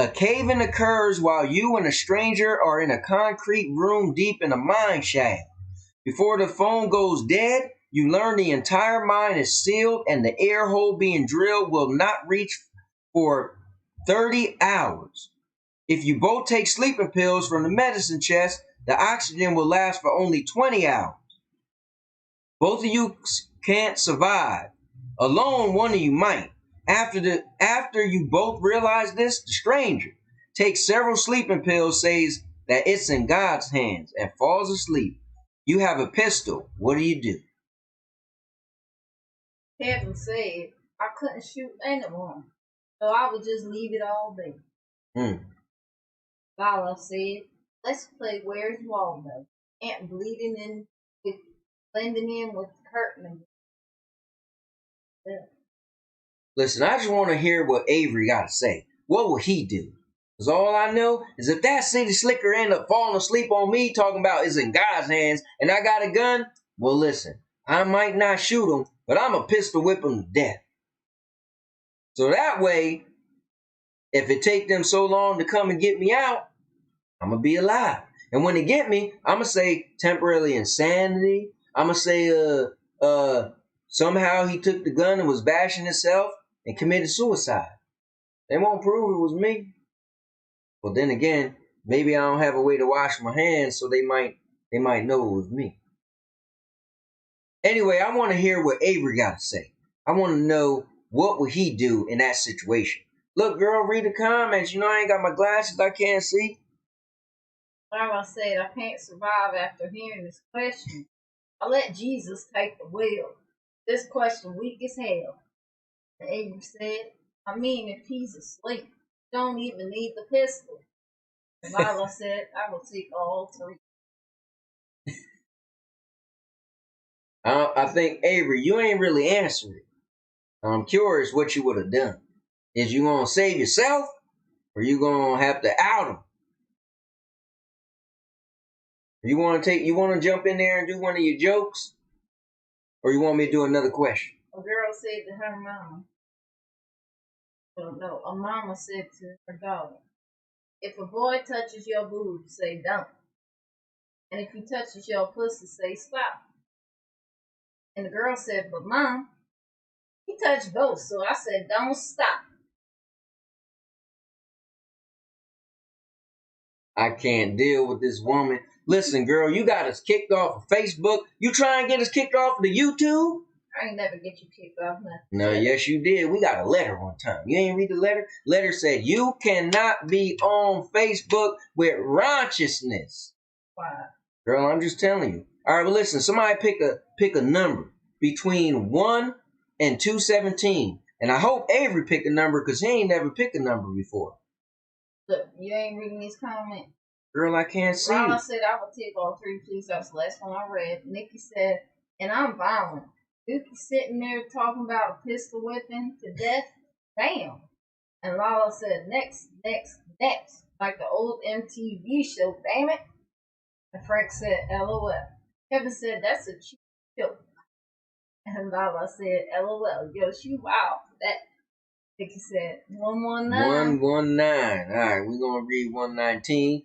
Speaker 1: A cave-in occurs while you and a stranger are in a concrete room deep in a mine shaft. Before the phone goes dead, you learn the entire mine is sealed and the air hole being drilled will not reach for 30 hours. If you both take sleeping pills from the medicine chest, the oxygen will last for only 20 hours. Both of you can't survive. Alone, one of you might. After you both realize this, the stranger takes several sleeping pills, says that it's in God's hands, and falls asleep. You have a pistol. What do you do?
Speaker 2: Kevin said, I couldn't shoot anyone, so I would just leave it all there. Lala said, let's play Where's Waldo? Aunt blending in with the curtain. Yeah.
Speaker 1: Listen, I just want to hear what Avery got to say. What will he do? Because all I know is if that city slicker end up falling asleep on me talking about it's in God's hands and I got a gun, well, listen, I might not shoot him, but I'm a pistol whip him to death. So that way, if it take them so long to come and get me out, I'm going to be alive. And when they get me, I'm going to say temporarily insanity. I'm going to say somehow he took the gun and was bashing himself and committed suicide. They won't prove it was me. But then again, maybe I don't have a way to wash my hands, so they might know it was me. Anyway, I want to hear what Avery got to say. I want to know what would he do in that situation. Look, girl, read the comments. You know I ain't got my glasses. I can't see.
Speaker 2: Like I said, I can't survive after hearing this question. I let Jesus take the wheel. This question weak as hell. And Avery said, I mean, if he's asleep, you don't even need the pistol. And Lila said, I will take all three.
Speaker 1: I think, Avery, you ain't really answering. I'm curious what you would have done. Is you going to save yourself or you going to have to out him? You want to jump in there and do one of your jokes? Or you want me to do another question?
Speaker 2: A girl said to her mama. No, a mama said to her daughter, if a boy touches your boob, say don't. And if he touches your pussy, say stop. And the girl said, but Mom, He touched both, so I said, don't stop.
Speaker 1: I can't deal with this woman. Listen, girl, you got us kicked off of Facebook. You try and get us kicked off of the YouTube?
Speaker 2: I ain't never get you kicked off nothing.
Speaker 1: No, yes, you did. We got a letter one time. You ain't read the letter? Letter said you cannot be on Facebook with raunciousness.
Speaker 2: Why?
Speaker 1: Girl, I'm just telling you. All right, well, listen. Somebody pick a number between 1 and 217. And I hope Avery picked a number because he ain't never picked a number before.
Speaker 2: Look, you ain't reading these comments.
Speaker 1: Girl, I can't see.
Speaker 2: Lala said, I will take all three, please. That's the last one I read. Nikki said, and I'm violent. Dookie sitting there talking about a pistol whipping to death. Damn. And Lala said, next, next, next. Like the old MTV show, damn it. And Frank said, LOL. Kevin said, that's a cheap joke. And Lala said, LOL. Yo, she wild for that. Nikki said, 119.
Speaker 1: 119. All right, we're going to read 119.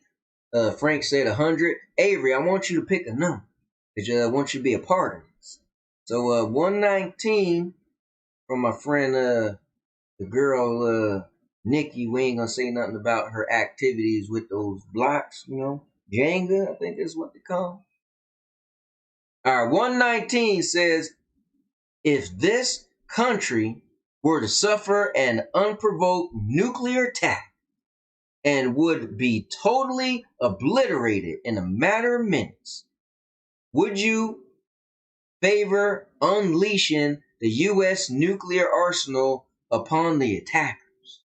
Speaker 1: Frank said 100. Avery, I want you to pick a number because I want you to be a part of this. So 119 from my friend, the girl, Nikki. We ain't going to say nothing about her activities with those blocks, you know. Jenga, I think is what they call. All right, 119 says, if this country were to suffer an unprovoked nuclear attack, and would be totally obliterated in a matter of minutes, would you favor unleashing the U.S. nuclear arsenal upon the attackers?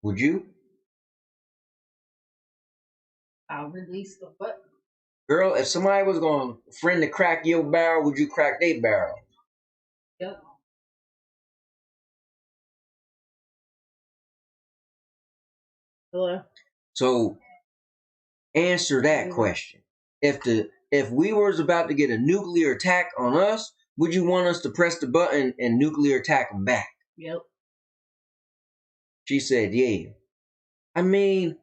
Speaker 1: Would you?
Speaker 2: I'll release the what?
Speaker 1: Girl, if somebody was going to friend to crack your barrel, would you crack their barrel?
Speaker 2: Yep. Hello?
Speaker 1: So, answer that question. If we was about to get a nuclear attack on us, would you want us to press the button and nuclear attack them back?
Speaker 2: Yep.
Speaker 1: She said, yeah. I mean,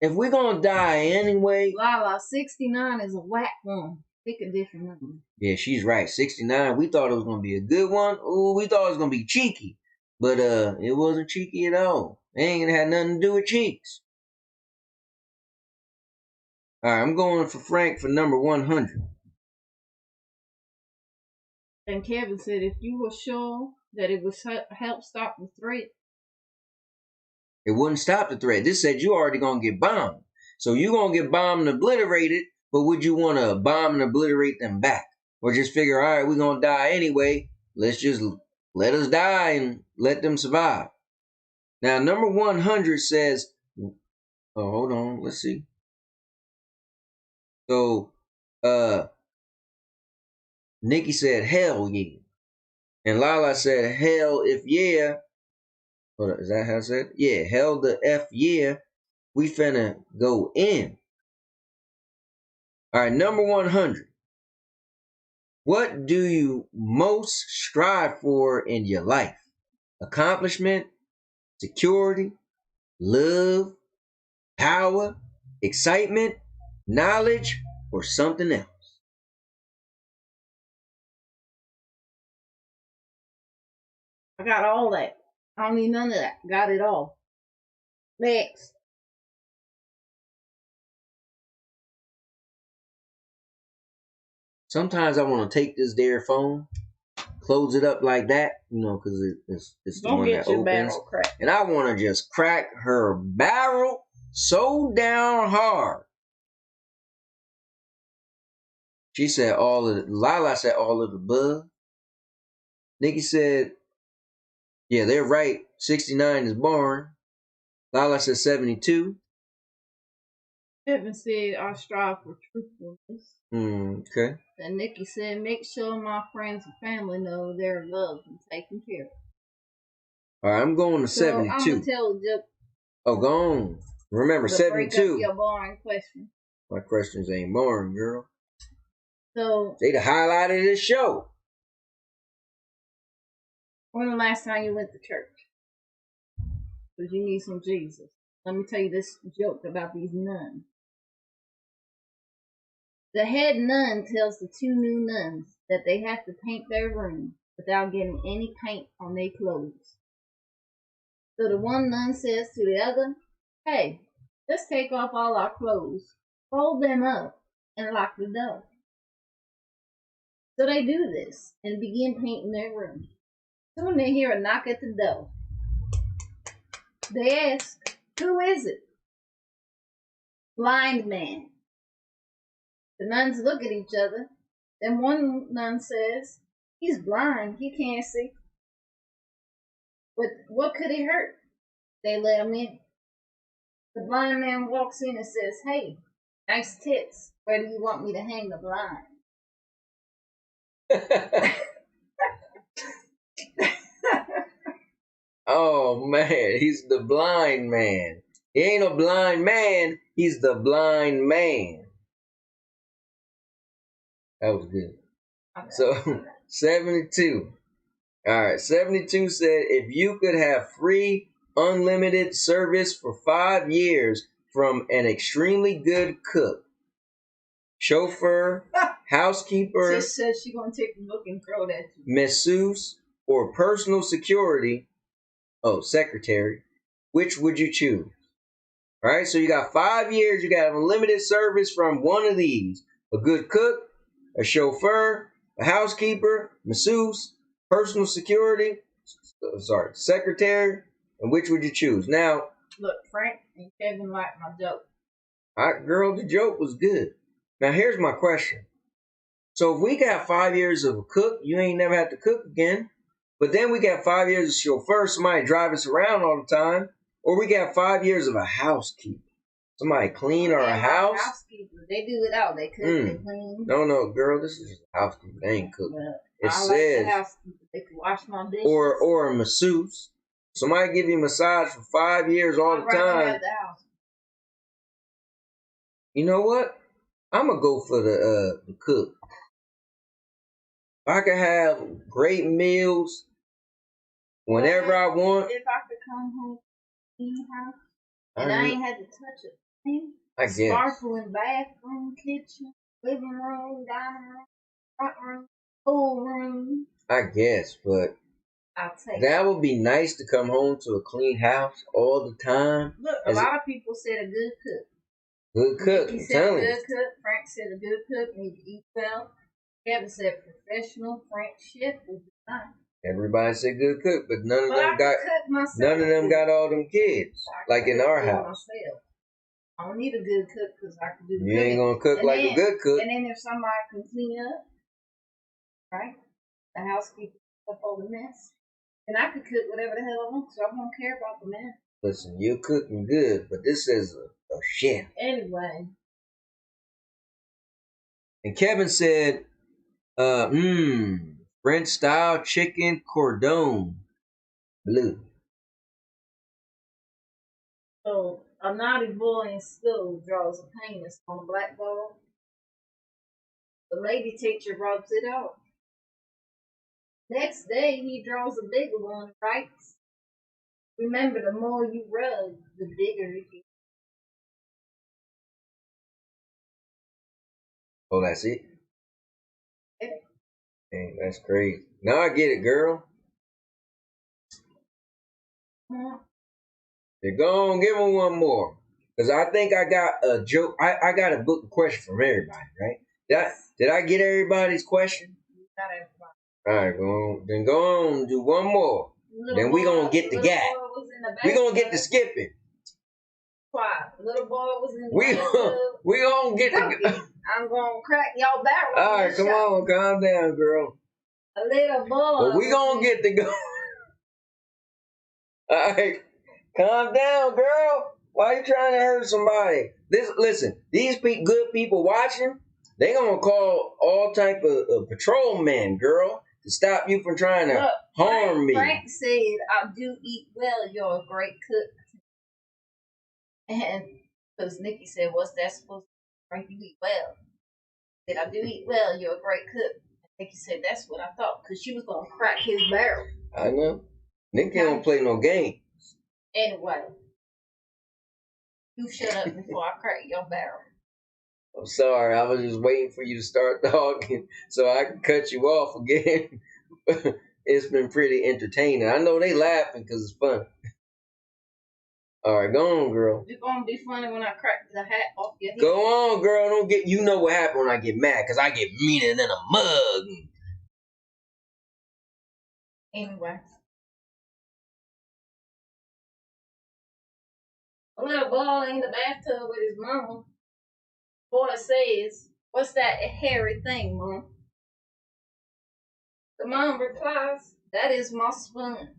Speaker 1: if we're going to die anyway.
Speaker 2: Lala, 69 is a whack one. Pick a different number.
Speaker 1: Yeah, she's right. 69. We thought it was going to be a good one. Ooh, we thought it was going to be cheeky. But it wasn't cheeky at all. It ain't had nothing to do with cheeks. All right, I'm going for Frank for number 100.
Speaker 2: And Kevin said, if you were sure that it would help stop the threat.
Speaker 1: It wouldn't stop the threat. This said you already going to get bombed. So you going to get bombed and obliterated, but would you want to bomb and obliterate them back? Or just figure, all right, we're going to die anyway. Let's just let us die and let them survive. Now, number 100 says, oh, hold on, let's see. So, Nikki said, hell yeah. And Lala said, hell if yeah. Hold on, is that how I said? Yeah, hell the F yeah. We finna go in. All right, number 100. What do you most strive for in your life? Accomplishment, security, love, power, excitement, knowledge, or something else?
Speaker 2: I got all that. I don't need none of that. Got it all. Next.
Speaker 1: Sometimes I want to take this there phone, close it up like that, you know, because it's the
Speaker 2: Don't
Speaker 1: one
Speaker 2: get
Speaker 1: that
Speaker 2: your
Speaker 1: opens.
Speaker 2: barrel cracked.
Speaker 1: And I want to just crack her barrel so down hard. She said Lala said all of the above. Nikki said, yeah, they're right. 69 is born. Lala said 72.
Speaker 2: Kevin said, I strive for truthfulness.
Speaker 1: Okay.
Speaker 2: And Nikki said, make sure my friends and family know they're loved and taken care of.
Speaker 1: All right, I'm going to 72.
Speaker 2: I'm going to tell a joke.
Speaker 1: Oh, go on. Remember,
Speaker 2: But
Speaker 1: 72.
Speaker 2: break up your boring question.
Speaker 1: My questions ain't boring, girl.
Speaker 2: So,
Speaker 1: They the highlight of this show.
Speaker 2: when the last time you went to church? Because you need some Jesus. Let me tell you this joke about these nuns. The head nun tells the two new nuns that they have to paint their room without getting any paint on their clothes. So the one nun says to the other, "Hey, let's take off all our clothes, fold them up, and lock the door." So they do this and begin painting their room. Soon they hear a knock at the door. They ask, "Who is it?" "Blind man." The nuns look at each other. Then one nun says, "He's blind, he can't see. But what could he hurt?" They let him in. The blind man walks in and says, "Hey, nice tits. Where do you want me to hang the blind?"
Speaker 1: Oh man, he's the blind man. He ain't a blind man, he's the blind man. That was good. Okay. So 72. Alright, 72 said if you could have free unlimited service for 5 years from an extremely good cook, chauffeur, housekeeper,
Speaker 2: Just said she gonna take a look and throw that to you.
Speaker 1: masseuse, or personal secretary, which would you choose? All right, so you got 5 years, you got unlimited service from one of these: a good cook, a chauffeur, a housekeeper, masseuse, personal secretary, and which would you choose? Now,
Speaker 2: look, Frank and Kevin liked my joke.
Speaker 1: Girl, the joke was good. Now, here's my question. So if we got 5 years of a cook, you ain't never have to cook again. But then we got 5 years of chauffeur, somebody drive us around all the time. Or we got 5 years of a housekeeper, somebody clean our house.
Speaker 2: Housekeeper, they do it all. They cook, they clean.
Speaker 1: No, girl, this is just a housekeeper. They ain't cook.
Speaker 2: Well,
Speaker 1: it
Speaker 2: says
Speaker 1: like
Speaker 2: the housekeeper. They can wash my dishes.
Speaker 1: Or a masseuse. Somebody give you a massage for 5 years all the time. You know what? I'm gonna go for the cook. I can have great meals whenever I want.
Speaker 2: If I could come home clean house and I ain't had to touch a thing.
Speaker 1: I guess.
Speaker 2: Sparkling bathroom, kitchen, living room, dining room, front room, pool room.
Speaker 1: I guess, but
Speaker 2: I'll take
Speaker 1: that would be nice to come home to a clean house all the time.
Speaker 2: Look, a lot of people said a good cook.
Speaker 1: Good cook,
Speaker 2: Nikki
Speaker 1: I'm
Speaker 2: said
Speaker 1: telling
Speaker 2: a
Speaker 1: you.
Speaker 2: good cook. Frank said a good cook need to eat well. Kevin said professional. Frank chef would be fine.
Speaker 1: Everybody said good cook, but none of them got all them kids like in our house.
Speaker 2: I don't need a good cook because I can do the
Speaker 1: You ain't gonna cook a good cook.
Speaker 2: And then if somebody can clean up, right? The housekeeper up all the mess. And I could cook whatever the hell I want, so I won't care about the mess.
Speaker 1: Listen, you're cooking good, but this is a chef.
Speaker 2: Anyway.
Speaker 1: And Kevin said, French style chicken cordon bleu.
Speaker 2: So a naughty boy in school draws a penis on a blackboard. The lady teacher rubs it off. Next day he draws a bigger one and writes, "Remember, the more you rub, the bigger it gets."
Speaker 1: Oh, that's it?
Speaker 2: Yeah.
Speaker 1: Dang, that's crazy. Now I get it, girl. You're going to give him one more. Because I think I got a joke. I got a book question from everybody, right? Did I get everybody's question?
Speaker 2: Not everybody.
Speaker 1: All right, go on, do one more. Then we going to get the gap. We going to get the skipping.
Speaker 2: Why? Little boy was in the
Speaker 1: We going to get the...
Speaker 2: I'm going to crack y'all barrel.
Speaker 1: All right, come on, calm down, girl.
Speaker 2: A little boy.
Speaker 1: But we going to get the go. All right, calm down, girl. Why are you trying to hurt somebody? Listen, these good people watching, they going to call all type of patrolmen, girl, to stop you from trying to harm me.
Speaker 2: Frank said, "I do eat well. You're a great cook." And because Nikki said, "What's that supposed to be? Frank, you eat well." Said, "I do eat well. You're a great cook." And Nikki said, "That's what I thought," because she was going to crack his barrel.
Speaker 1: I know. Nikki don't play no game.
Speaker 2: Anyway, you shut up before I crack your barrel.
Speaker 1: I'm sorry. I was just waiting for you to start talking so I can cut you off again. It's been pretty entertaining. I know they laughing because it's funny. All right, go on, girl.
Speaker 2: It's gonna be funny when I crack the hat off your head.
Speaker 1: Go on, girl. Don't get. You know what happened when I get mad? Cause I get meaner than a mug.
Speaker 2: Anyway. A little boy in the bathtub with his mama. Boy says, "What's that hairy thing, Mom?" The mom replies, "That is my spoon."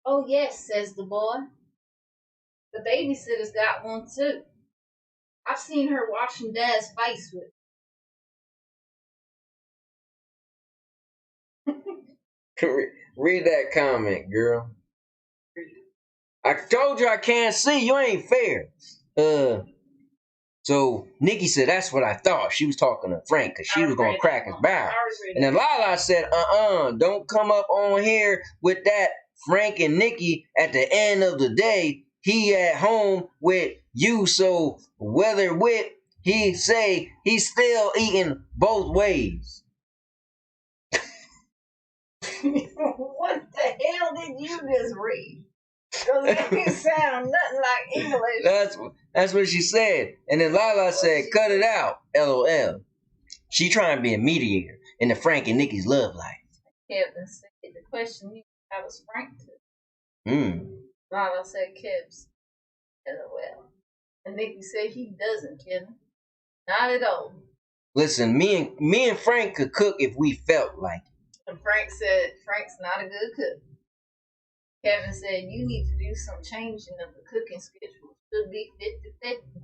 Speaker 2: "Oh yes," says the boy. "The babysitter's got one too. I've seen her washing Dad's face with it."
Speaker 1: Read that comment, girl. I told you I can't see. You ain't fair. So Nikki said, "That's what I thought." She was talking to Frank because she was going to crack his barrel. And then Lala said, don't come up on here with that. Frank and Nikki, at the end of the day, he at home with you. So whether with, he say he's still eating both ways.
Speaker 2: What the hell did you just read? Because it didn't sound nothing like English.
Speaker 1: That's what she said. And then Lala said, "Cut it out, LOL." She trying to be a mediator in the Frank and Nikki's love life.
Speaker 2: Kevin said, "The question is, how was Frank to?" Lala said, "Kev's LOL." And Nikki said, "He doesn't, Kevin. Not at all."
Speaker 1: Listen, me and Frank could cook if we felt like it.
Speaker 2: And Frank said, "Frank's not a good cook." Kevin said, "You need to do some changing of the cooking schedule. It should be 50-50.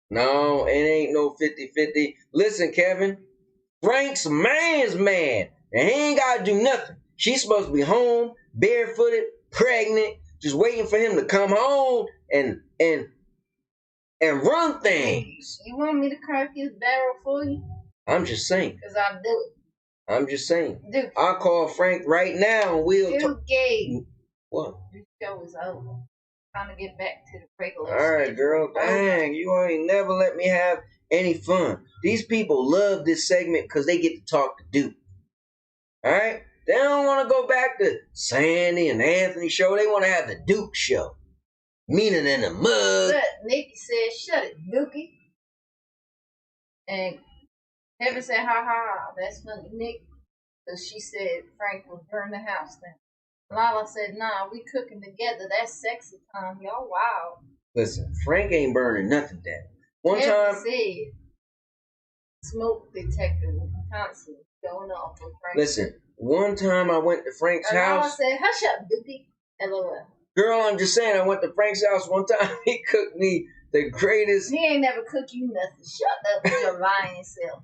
Speaker 1: No, it ain't no 50-50. Listen, Kevin, Frank's a man's man, and he ain't got to do nothing. She's supposed to be home, barefooted, pregnant, just waiting for him to come home and run things.
Speaker 2: You want me to crack his barrel for you?"
Speaker 1: I'm just saying.
Speaker 2: Because I'll do it.
Speaker 1: I'm just saying.
Speaker 2: Duke.
Speaker 1: I'll call Frank right now and we'll talk. What?
Speaker 2: This show is over. Time to get back to the regular.
Speaker 1: All right, girl. Dang, you ain't never let me have any fun. These people love this segment because they get to talk to Duke. All right? They don't want to go back to Sandy and Anthony show. They want to have the Duke show. Meaner than a mug.
Speaker 2: But Nikki said, "Shut it, Dookie." And Kevin said, "Ha ha ha, that's funny, Nick." Because she said Frank will burn the house down. Lala said, "Nah, we cooking together. That's sexy time. Y'all wild."
Speaker 1: Listen, Frank ain't burning nothing down. One
Speaker 2: Kevin
Speaker 1: time
Speaker 2: said, smoke detector was constantly going off with Frank.
Speaker 1: Listen, one time I went to Frank's house.
Speaker 2: Lala said, "Hush up, Dookie." LOL.
Speaker 1: Girl, I'm just saying, I went to Frank's house one time. He cooked me the greatest.
Speaker 2: He ain't never cooked you nothing. Shut up with your lying self.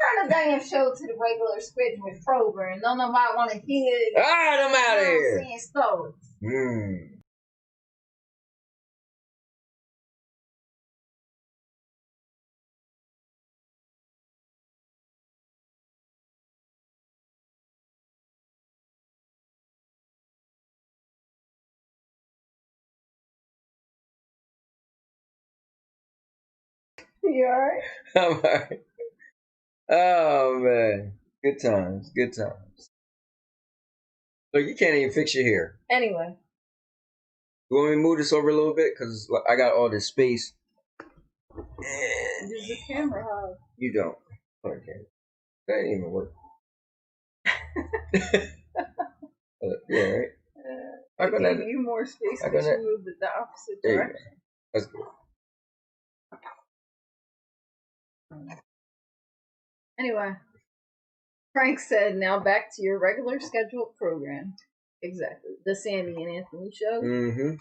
Speaker 2: Turn the damn show to the regular scheduled program. Don't nobody want to hear it.
Speaker 1: All right, I'm out of here.
Speaker 2: Saying stories. You alright?
Speaker 1: I'm all right. Oh, man. Good times. Good times. Look, you can't even fix your hair.
Speaker 2: Anyway.
Speaker 1: You want me to move this over a little bit? Because I got all this space.
Speaker 2: Does the camera have?
Speaker 1: You don't. Okay. That ain't even work. Yeah, right?
Speaker 2: I gave you more space because you moved it the opposite direction.
Speaker 1: That's good.
Speaker 2: Anyway. Frank said, "Now back to your regular scheduled program." Exactly. The Sandy and Anthony show.
Speaker 1: Mm-hmm.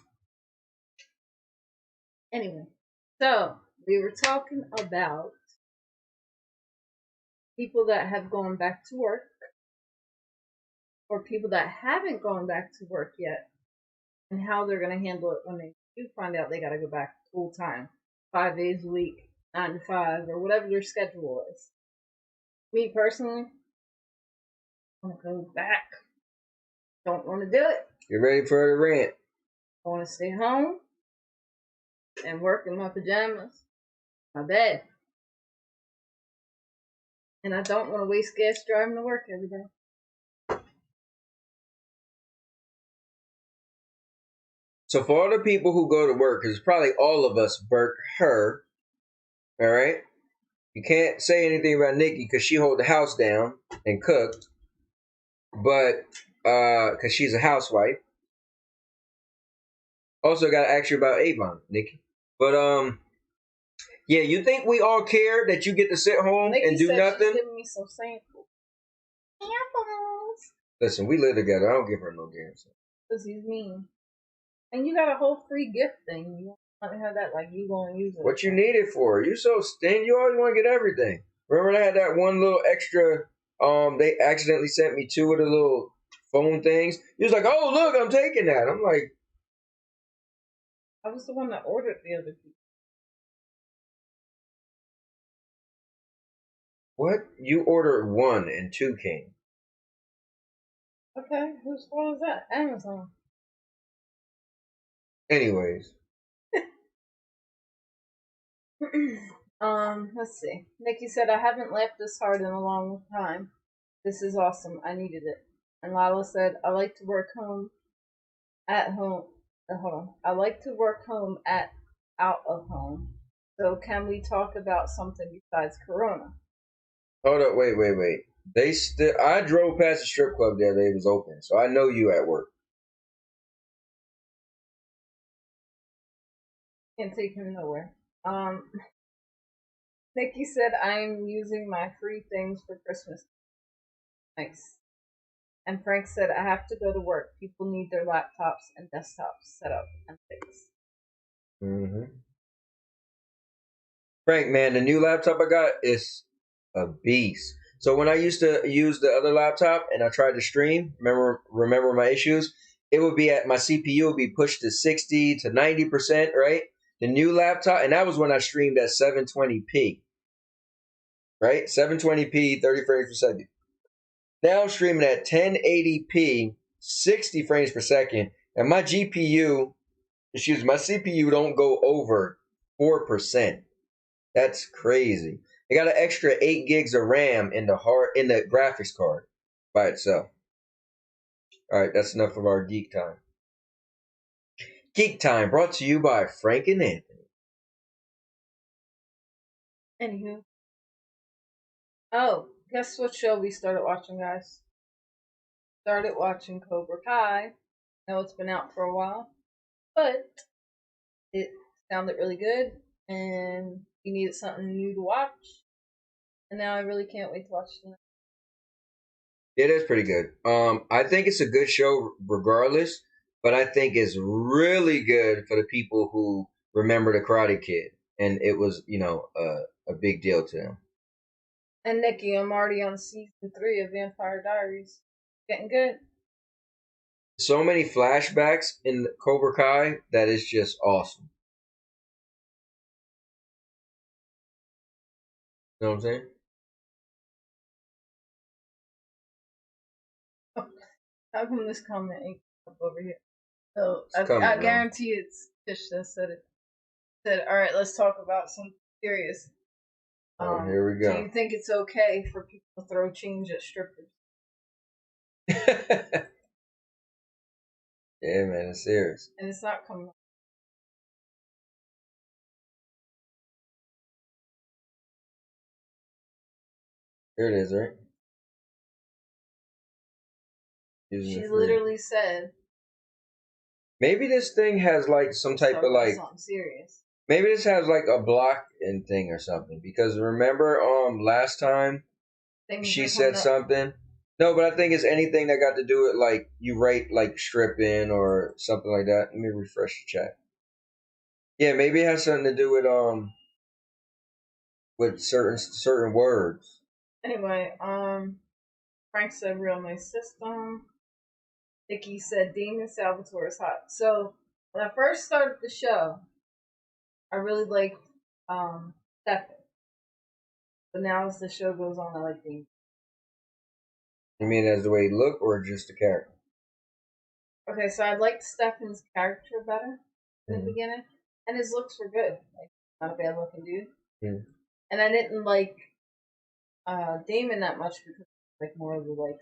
Speaker 2: Anyway. So, we were talking about people that have gone back to work or people that haven't gone back to work yet and how they're going to handle it when they do find out they got to go back full time, 5 days a week, 9 to 5, or whatever their schedule is. Me personally, I want to go back. Don't want to do it.
Speaker 1: You ready for the rant?
Speaker 2: I want to stay home. and work in my pajamas, my bed. And I don't want to waste gas driving to work every day.
Speaker 1: So for all the people who go to work, because probably all of us burnt her, all right? You can't say anything about Nikki because she hold the house down and cooked, but because she's a housewife. Also got to ask you about Avon, Nikki. But yeah, you think we all care that you get to sit home
Speaker 2: Nikki
Speaker 1: and do
Speaker 2: said
Speaker 1: nothing?
Speaker 2: She's giving me some samples.
Speaker 1: Listen, we live together. I don't give her no damn samples.
Speaker 2: Because he's mean. And you got a whole free gift thing. You want to have that like you going to use it.
Speaker 1: What you need it for? You so stingy. You always want to get everything. Remember they had that one little extra. They accidentally sent me 2 of the little phone things. He was like, "Oh look, I'm taking that." I'm like,
Speaker 2: I was the one that ordered the other people.
Speaker 1: "What? You ordered 1 and 2 came."
Speaker 2: Okay, whose fault is that? Amazon.
Speaker 1: Anyways,
Speaker 2: Let's see. Nikki said, I haven't laughed this hard in a long time. This is awesome. I needed it. And Lila said, I like to work home at home. Hold on. I like to work home at out of home. So can we talk about something besides Corona?
Speaker 1: hold up, wait. They still. I drove past the strip club the other day. It was open, so I know you at work.
Speaker 2: Can't take him nowhere. Nikki said, I'm using my free things for Christmas. Nice. And Frank said, I have to go to work. People need their laptops and desktops set up and fixed.
Speaker 1: Mm-hmm. Frank, man, the new laptop I got is a beast. So when I used to use the other laptop and I tried to stream, remember my issues, it would be at my CPU would be pushed to 60 to 90%, right? The new laptop, and that was when I streamed at 720p, right? 720p, 30 frames per second. Now I'm streaming at 1080p, 60 frames per second, and my CPU don't go over 4%. That's crazy. They got an extra 8 gigs of RAM in the graphics card by itself. All right, that's enough of our geek time. Geek time brought to you by Frank and Anthony.
Speaker 2: Anywho. Oh, guess what show we started watching, guys? Started watching Cobra Kai. I know it's been out for a while, but it sounded really good, and we needed something new to watch. And now I really can't wait to watch it.
Speaker 1: It is pretty good. I think it's a good show regardless, but I think it's really good for the people who remember the Karate Kid, and it was, a big deal to them.
Speaker 2: And Nikki, I'm already on season 3 of Vampire Diaries. Getting good.
Speaker 1: So many flashbacks in Cobra Kai that is just awesome. You know what I'm saying?
Speaker 2: How come this comment ain't up over here? So I
Speaker 1: coming,
Speaker 2: guarantee it's Tish that said it. Said, all right, let's talk about something serious.
Speaker 1: Here we go.
Speaker 2: Do you think it's okay for people to throw change at strippers?
Speaker 1: Yeah, man, it's serious.
Speaker 2: And it's not coming up.
Speaker 1: Here it is, right?
Speaker 2: She literally said.
Speaker 1: Maybe this thing has like some type of like
Speaker 2: something serious.
Speaker 1: Maybe this has like a block in thing or something. Because remember, last time she said something. No, but I think it's anything that got to do with like you write like stripping or something like that. Let me refresh the chat. Yeah, maybe it has something to do with certain words.
Speaker 2: Anyway, Frank said real nice system. Vicky said Damon Salvatore is hot. So when I first started the show, I really liked Stefan. But now as the show goes on, I like Damon.
Speaker 1: You mean as the way he looked or just the character?
Speaker 2: Okay, so I liked Stefan's character better in the beginning. And his looks were good. Like, not a bad looking dude.
Speaker 1: Yeah.
Speaker 2: And I didn't like Damon that much because like more of the like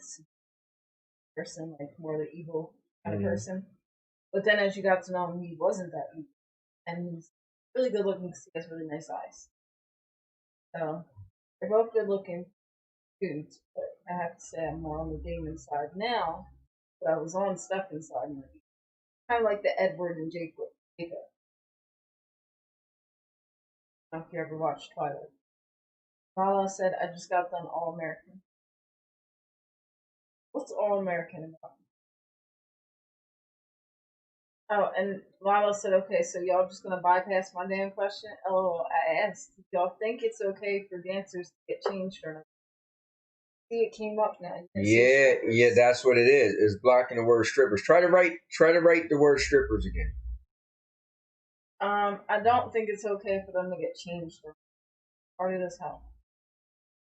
Speaker 2: person, like more the evil kind of person. But then as you got to know him, he wasn't that evil. And he's really good looking. He has really nice eyes. So they're both good looking dudes, but I have to say I'm more on the Damon side now. But I was on Stefan's side, kind of like the Edward and Jacob. I don't know if you ever watched Twilight. Lala said, I just got done All American. What's All American about? Oh, and Lala said, okay, so y'all just gonna bypass my damn question? LOL, I asked, y'all think it's okay for dancers to get changed or not? See, it came up now.
Speaker 1: Yeah, that's what it is. It's blocking the word strippers. Try to write the word strippers again.
Speaker 2: I don't think it's okay for them to get changed. Part of this help.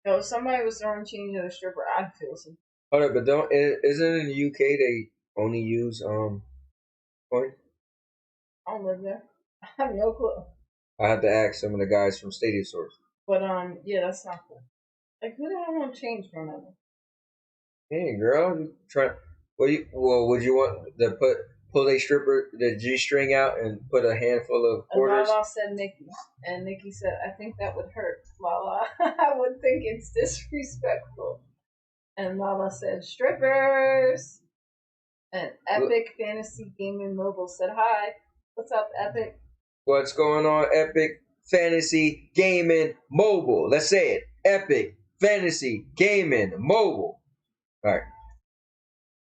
Speaker 2: So if somebody was throwing change at a stripper, I'd feel something.
Speaker 1: Hold up, but isn't in the UK they only use coins?
Speaker 2: I don't live there. I have no clue.
Speaker 1: I have to ask some of the guys from Stadia Source.
Speaker 2: But yeah, that's not cool. Like, who the hell want to change for another?
Speaker 1: Hey, girl, you try. Would you want to pull a stripper the G string out and put a handful of quarters?
Speaker 2: Lala said Nikki, and Nikki said, "I think that would hurt." Lala, I would think it's disrespectful. And Lala said, "Strippers." And Epic Fantasy Gaming Mobile said, "Hi, what's up, Epic?"
Speaker 1: What's going on, Epic Fantasy Gaming Mobile? Let's say it, Epic Fantasy Gaming Mobile. All right.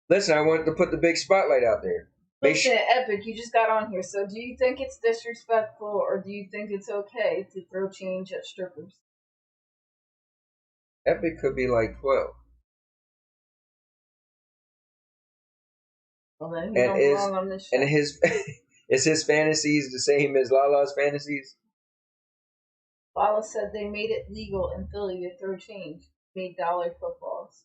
Speaker 1: Listen, I wanted to put the big spotlight out there.
Speaker 2: Listen, Epic, you just got on here. So do you think it's disrespectful or do you think it's okay to throw change at strippers?
Speaker 1: Epic could be like 12.
Speaker 2: Well, then he don't belong on this show.
Speaker 1: And is his fantasies the same as Lala's fantasies?
Speaker 2: Lala said they made it legal in Philly to throw change. Made dollar footballs.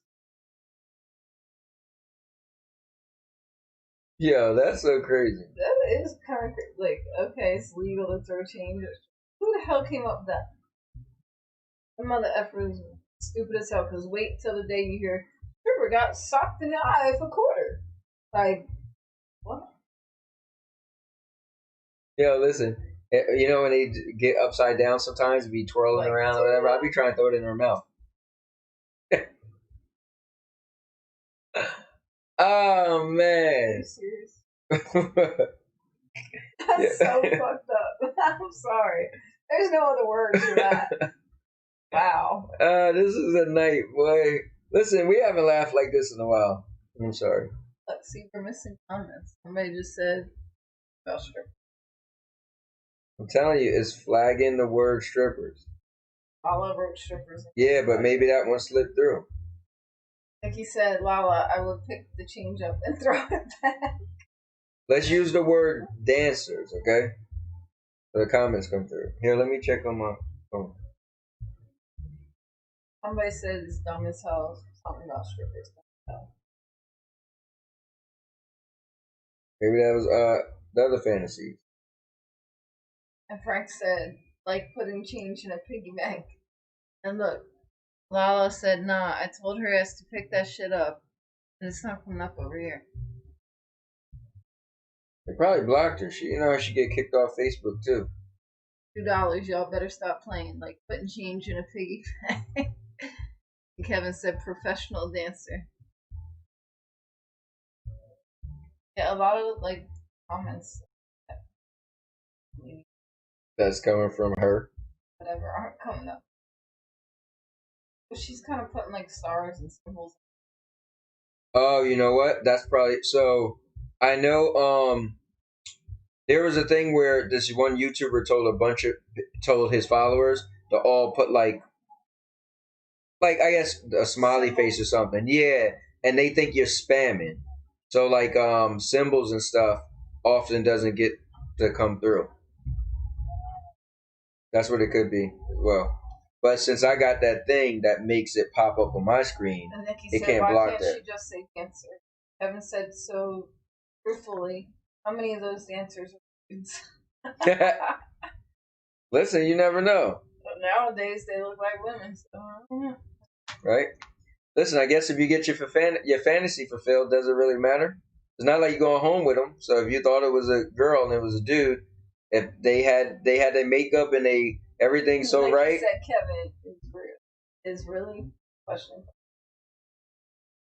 Speaker 1: Yo, that's so crazy.
Speaker 2: That is kind of crazy. Like, okay, it's legal to throw change. Who the hell came up with that? The mother effer is stupid as hell. Because wait till the day you hear stripper got socked in the eye for a quarter. Like, what?
Speaker 1: Yo, listen. You know when they get upside down sometimes, be twirling like, around or whatever. I'll be trying to throw it in her mouth. Oh man!
Speaker 2: Are you serious? That's so fucked up. I'm sorry. There's no other words for that. Wow.
Speaker 1: This is a night, boy. Listen, we haven't laughed like this in a while. I'm sorry.
Speaker 2: Let's see, we're missing comments. Somebody just said about strippers.
Speaker 1: I'm telling you, it's flagging the word strippers.
Speaker 2: Lala wrote strippers.
Speaker 1: Yeah, but maybe that one slipped through.
Speaker 2: Like he said, Lala, I will pick the change up and throw it back.
Speaker 1: Let's use the word dancers, okay? So the comments come through. Here, let me check on my phone.
Speaker 2: Somebody said it's dumb as hell. Something about strippers.
Speaker 1: Maybe that was the other fantasies.
Speaker 2: And Frank said, like putting change in a piggy bank. And look, Lala said, nah, I told her ass to pick that shit up. And it's not coming up over here.
Speaker 1: They probably blocked her. You know, she get kicked off Facebook too.
Speaker 2: $2, y'all better stop playing. Like putting change in a piggy bank. Kevin said, professional dancer. Yeah, a lot of like comments
Speaker 1: that's coming from her.
Speaker 2: Whatever aren't coming up. But she's kind of putting like stars and symbols.
Speaker 1: Oh, you know what? That's probably so. I know. There was a thing where this one YouTuber told his followers to all put like I guess a smiley face or something. Yeah, and they think you're spamming. So like symbols and stuff often doesn't get to come through. That's what it could be. Well, but since I got that thing that makes it pop up on my screen, it can't block that.
Speaker 2: Why can't she just say dancer? Kevin said so truthfully. How many of those dancers are dudes?
Speaker 1: Listen, you never know.
Speaker 2: Nowadays, they look like women. So,
Speaker 1: Right? Listen, I guess if you get your fantasy fulfilled, does it really matter? It's not like you're going home with them. So if you thought it was a girl and it was a dude, if they had their makeup and everything so
Speaker 2: like
Speaker 1: right.
Speaker 2: You said Kevin is really questionable.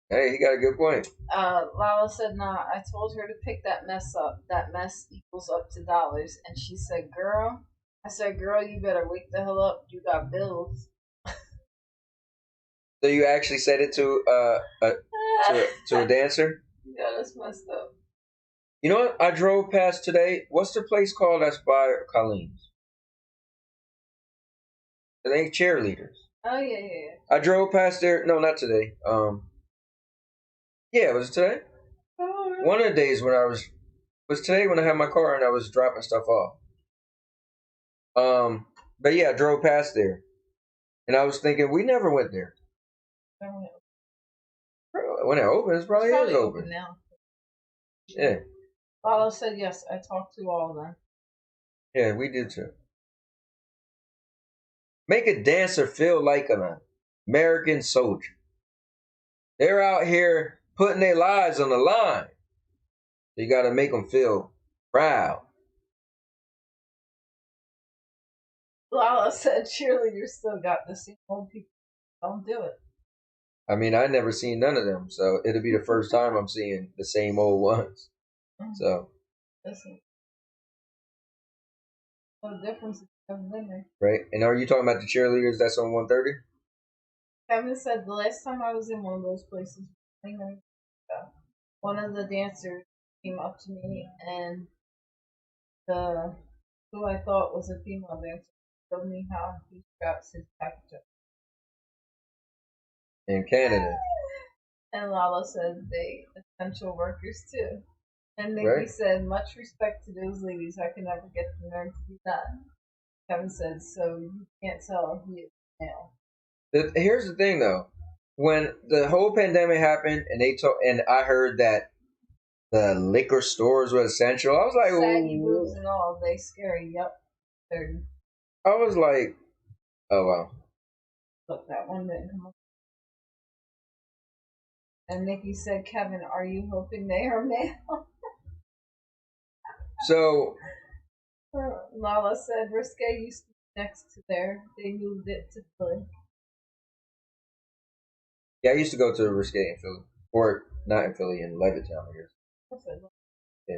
Speaker 1: Hey, he got a good point.
Speaker 2: Lala said, "Nah, I told her to pick that mess up. That mess equals up to dollars." And she said, "Girl," I said, "Girl, you better wake the hell up. You got bills."
Speaker 1: So you actually said it to a dancer?
Speaker 2: Yeah, that's messed up.
Speaker 1: You know what? I drove past today. What's the place called that's by Colleen's? They cheerleaders.
Speaker 2: Oh yeah.
Speaker 1: I drove past there. No, not today. Yeah, was it today?
Speaker 2: Oh, really?
Speaker 1: One of the days when was today when I had my car and I was dropping stuff off. But yeah, I drove past there, and I was thinking we never went there. When it opens,
Speaker 2: It's
Speaker 1: probably is open.
Speaker 2: open now.
Speaker 1: Yeah.
Speaker 2: Lala said yes. I talked to all of them.
Speaker 1: Yeah, we did too. Make a dancer feel like an American soldier. They're out here putting their lives on the line. You got to make them feel proud.
Speaker 2: Lala said cheerleaders still got the same old people. Don't do it.
Speaker 1: I mean, I never seen none of them, so it'll be the first time I'm seeing the same old ones. So,
Speaker 2: listen, no difference if you haven't been there.
Speaker 1: right? And are you talking about the cheerleaders that's on 130?
Speaker 2: Kevin said the last time I was in one of those places, one of the dancers came up to me and who I thought was a female dancer showed me how he straps his package up.
Speaker 1: In Canada.
Speaker 2: And Lala said they essential workers too. And Nikki
Speaker 1: Right.
Speaker 2: said, much respect to those ladies. I can never get the nerve to do that. Kevin said, so you can't tell he is male.
Speaker 1: Here's the thing though. When the whole pandemic happened and I heard that the liquor stores were essential, I was like,
Speaker 2: saggy boobs and all, they scary. Yep. 30.
Speaker 1: I was like, oh wow.
Speaker 2: Look, that one didn't come up. And Nikki said, Kevin, are you hoping they are male?
Speaker 1: So
Speaker 2: Lala said, Risque used to be next to there. They moved it to Philly.
Speaker 1: yeah, I used to go to Risque in Philly. Or not in Philly, in Levittown, I guess. Yeah.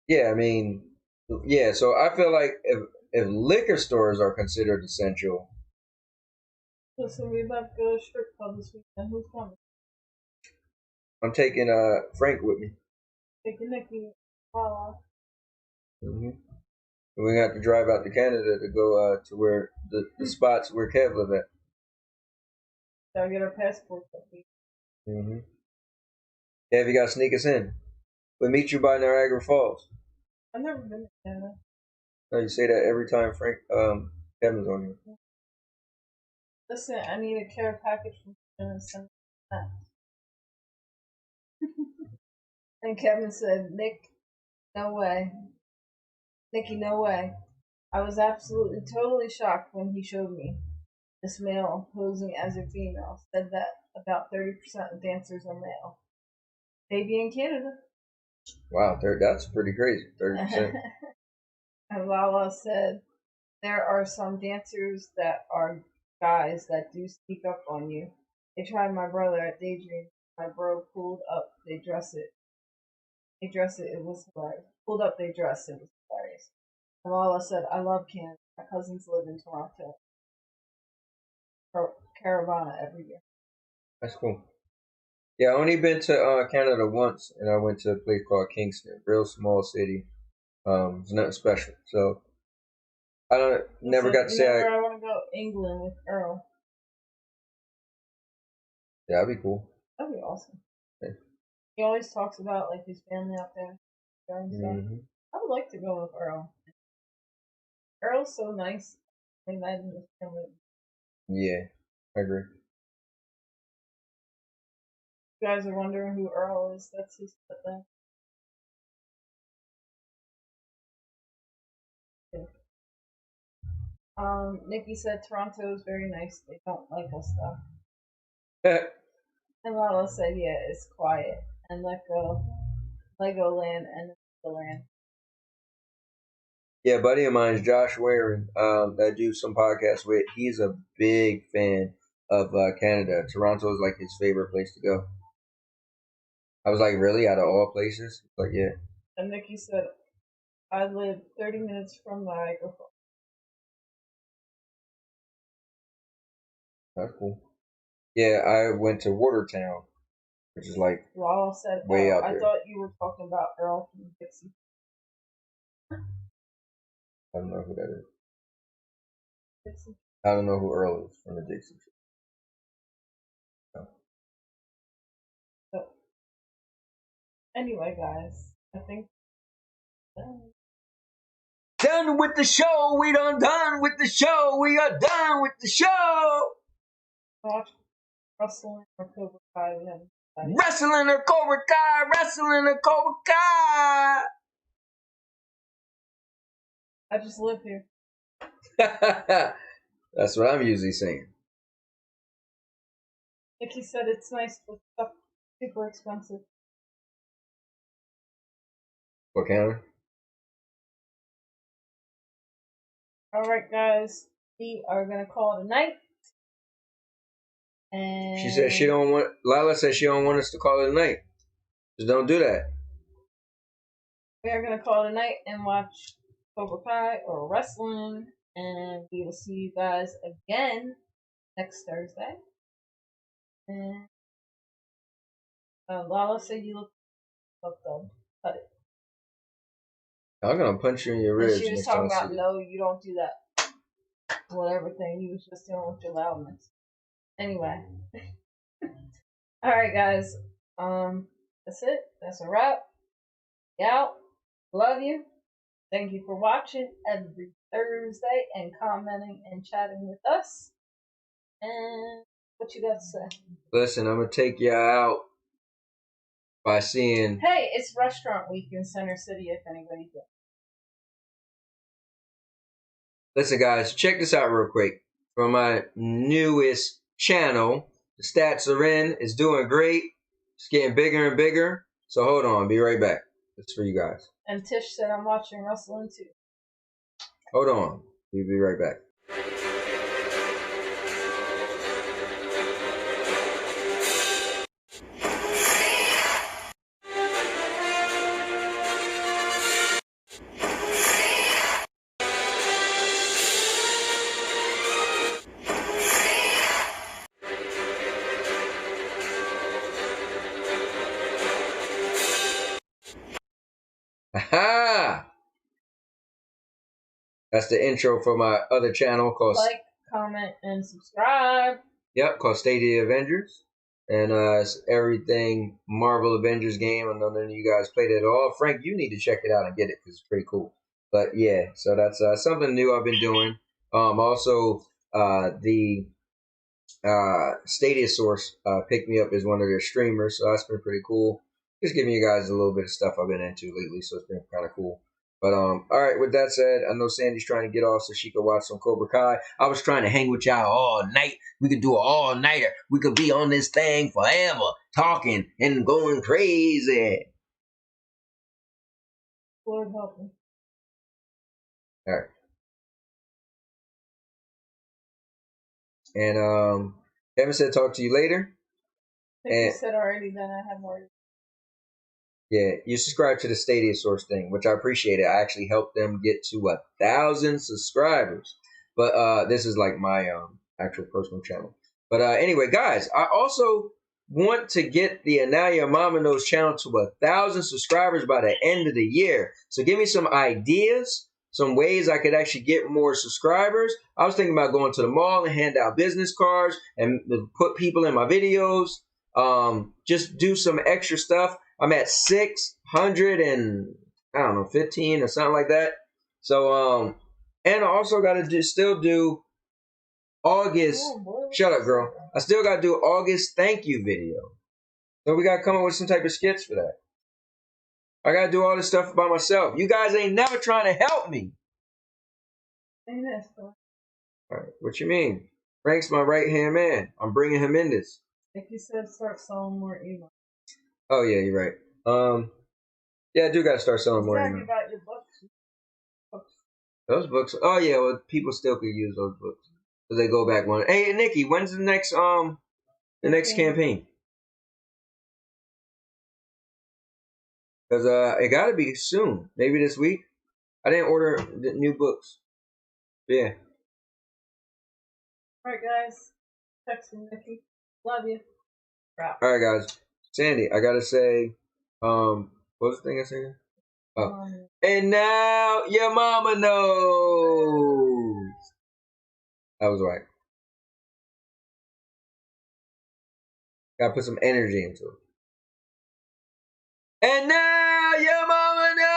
Speaker 1: Yeah, I mean, yeah, so I feel like if liquor stores are considered essential.
Speaker 2: Listen, we about to go to strip club this weekend. Who's coming?
Speaker 1: I'm taking Frank with me.
Speaker 2: Taking Nikki. Wow.
Speaker 1: Mm-hmm. We're gonna have to drive out to Canada to go to where the spots where Kev live at.
Speaker 2: Gotta get our passports up.
Speaker 1: Mm-hmm. Kev, you gotta sneak us in. We'll meet you by Niagara Falls.
Speaker 2: I've never been to Canada.
Speaker 1: No, you say that every time Kevin's on here.
Speaker 2: Listen, I need a care package from Canada and send that. And Kevin said, Nick, no way. Nikki, no way. I was absolutely totally shocked when he showed me. This male posing as a female said that about 30% of dancers are male. Maybe in Canada.
Speaker 1: Wow, that's pretty crazy. 30%.
Speaker 2: And Lala said, there are some dancers that are guys that do sneak up on you. They tried my brother at Daydream. My bro pulled up, they dress it. It was hilarious. Pulled up, they dress it was hilarious. And Lala said, I love Canada. My cousins live in Toronto. Caravana every year.
Speaker 1: That's cool. Yeah, I only been to Canada once, and I went to a place called Kingston, real small city. It's nothing special. So I never got to say.
Speaker 2: Where I want to go? England with Earl.
Speaker 1: Yeah, that'd be cool.
Speaker 2: That'd be awesome.
Speaker 1: Yeah.
Speaker 2: He always talks about like his family out there and stuff.
Speaker 1: Mm-hmm.
Speaker 2: I would like to go with Earl. Earl's so nice. I imagine his family.
Speaker 1: Yeah, I agree.
Speaker 2: You guys are wondering who Earl is. That's his stepdad. Nikki said Toronto is very nice. They don't like us though.
Speaker 1: Yeah,
Speaker 2: And Lala said, yeah, it's quiet. And Legoland and Land.
Speaker 1: a buddy of mine is Josh Warren, that I do some podcasts with. He's a big fan of Canada. Toronto is like his favorite place to go. I was like, really? Out of all places? Like, yeah.
Speaker 2: And Nikki said, I live 30 minutes from Niagara Falls.
Speaker 1: That's cool. Yeah, I went to Watertown, which is like
Speaker 2: Lala said,
Speaker 1: way out
Speaker 2: I
Speaker 1: there.
Speaker 2: thought you were talking about Earl from Dixie.
Speaker 1: I don't know who that is.
Speaker 2: Dixie.
Speaker 1: I don't know who Earl is from the Dixie. No.
Speaker 2: So, anyway, guys, I think
Speaker 1: Done with the show. We done with the show. We are done with the show.
Speaker 2: watch Wrestling or Cobra Kai. We haven't decided.
Speaker 1: Wrestling or Cobra Kai. Wrestling or Cobra Kai.
Speaker 2: I just live here.
Speaker 1: That's what I'm usually saying.
Speaker 2: Nikki said it's nice, but stuff super expensive.
Speaker 1: What counter?
Speaker 2: Alright, guys, we are gonna call it a night. And
Speaker 1: She said she don't want. Lala said she don't want us to call it a night. Just don't do that.
Speaker 2: we are gonna call it a night and watch Cobra Kai or wrestling, and we will see you guys again next Thursday. And Lala said you look fucked up. Cut it.
Speaker 1: I'm gonna punch you in your
Speaker 2: And
Speaker 1: ribs.
Speaker 2: she was
Speaker 1: next time
Speaker 2: talking
Speaker 1: I
Speaker 2: about
Speaker 1: see you.
Speaker 2: no, you don't do that. Whatever thing you was just dealing with your loudness. Anyway. Alright guys. That's it. That's a wrap. Out. Love you. Thank you for watching every Thursday and commenting and chatting with us. And what you got to say?
Speaker 1: Listen, I'm gonna take y'all out by seeing.
Speaker 2: Hey, it's restaurant week in Center City if anybody's there.
Speaker 1: Listen, guys, check this out real quick. From my newest channel, the stats are in. It's doing great. It's getting bigger and bigger. So hold on, be right back. It's for you guys.
Speaker 2: And Tish said I'm watching wrestling too.
Speaker 1: Hold on, we'll be right back. Aha! That's the intro for my other channel called
Speaker 2: Like, comment, and subscribe.
Speaker 1: Yep, called State of the Avengers. And it's everything Marvel Avengers game. I know none of you guys played it at all. Frank, you need to check it out and get it because it's pretty cool. But yeah, so that's something new I've been doing. Also, the Stadia Source picked me up as one of their streamers, so that's been pretty cool. Just giving you guys a little bit of stuff I've been into lately, so it's been kind of cool. But all right, with that said, I know Sandy's trying to get off so she could watch some Cobra Kai. I was trying to hang with y'all all night. We could do an all-nighter. We could be on this thing forever, talking and going crazy.
Speaker 2: Lord help me.
Speaker 1: All right. And Kevin said, talk to you later.
Speaker 2: I think you said already, then I have more.
Speaker 1: Yeah, you subscribe to the Stadia Source thing, which I appreciate it. I actually helped them get to 1,000 subscribers. But this is like my actual personal channel. But anyway, guys, I also want to get the And Now Your Mama Knows channel to 1,000 subscribers by the end of the year. So give me some ideas, some ways I could actually get more subscribers. I was thinking about going to the mall and hand out business cards and put people in my videos. Just do some extra stuff. I'm at 615 or something like that. So and I also got to still do August. Shut up, girl. I still got to do August thank you video. So we got to come up with some type of skits for that. I got to do all this stuff by myself. You guys ain't never trying to help me. All right. What you mean? Frank's my right hand man. I'm bringing him in this.
Speaker 2: Like you said, start selling more Avon.
Speaker 1: Oh yeah, you're right. Yeah, I do gotta start selling more.
Speaker 2: Exactly about your books.
Speaker 1: Those books. Oh yeah, well people still could use those books because they go back one. Hey Nikki, when's the next campaign? Because it gotta be soon. Maybe this week. I didn't order the new books. Yeah.
Speaker 2: All right, guys. Texting Nikki. Love you. Crap.
Speaker 1: All right, guys. Sandy, I gotta say, what was the thing I said? Oh, and now your mama knows. That was right. Gotta put some energy into it. And now your mama knows.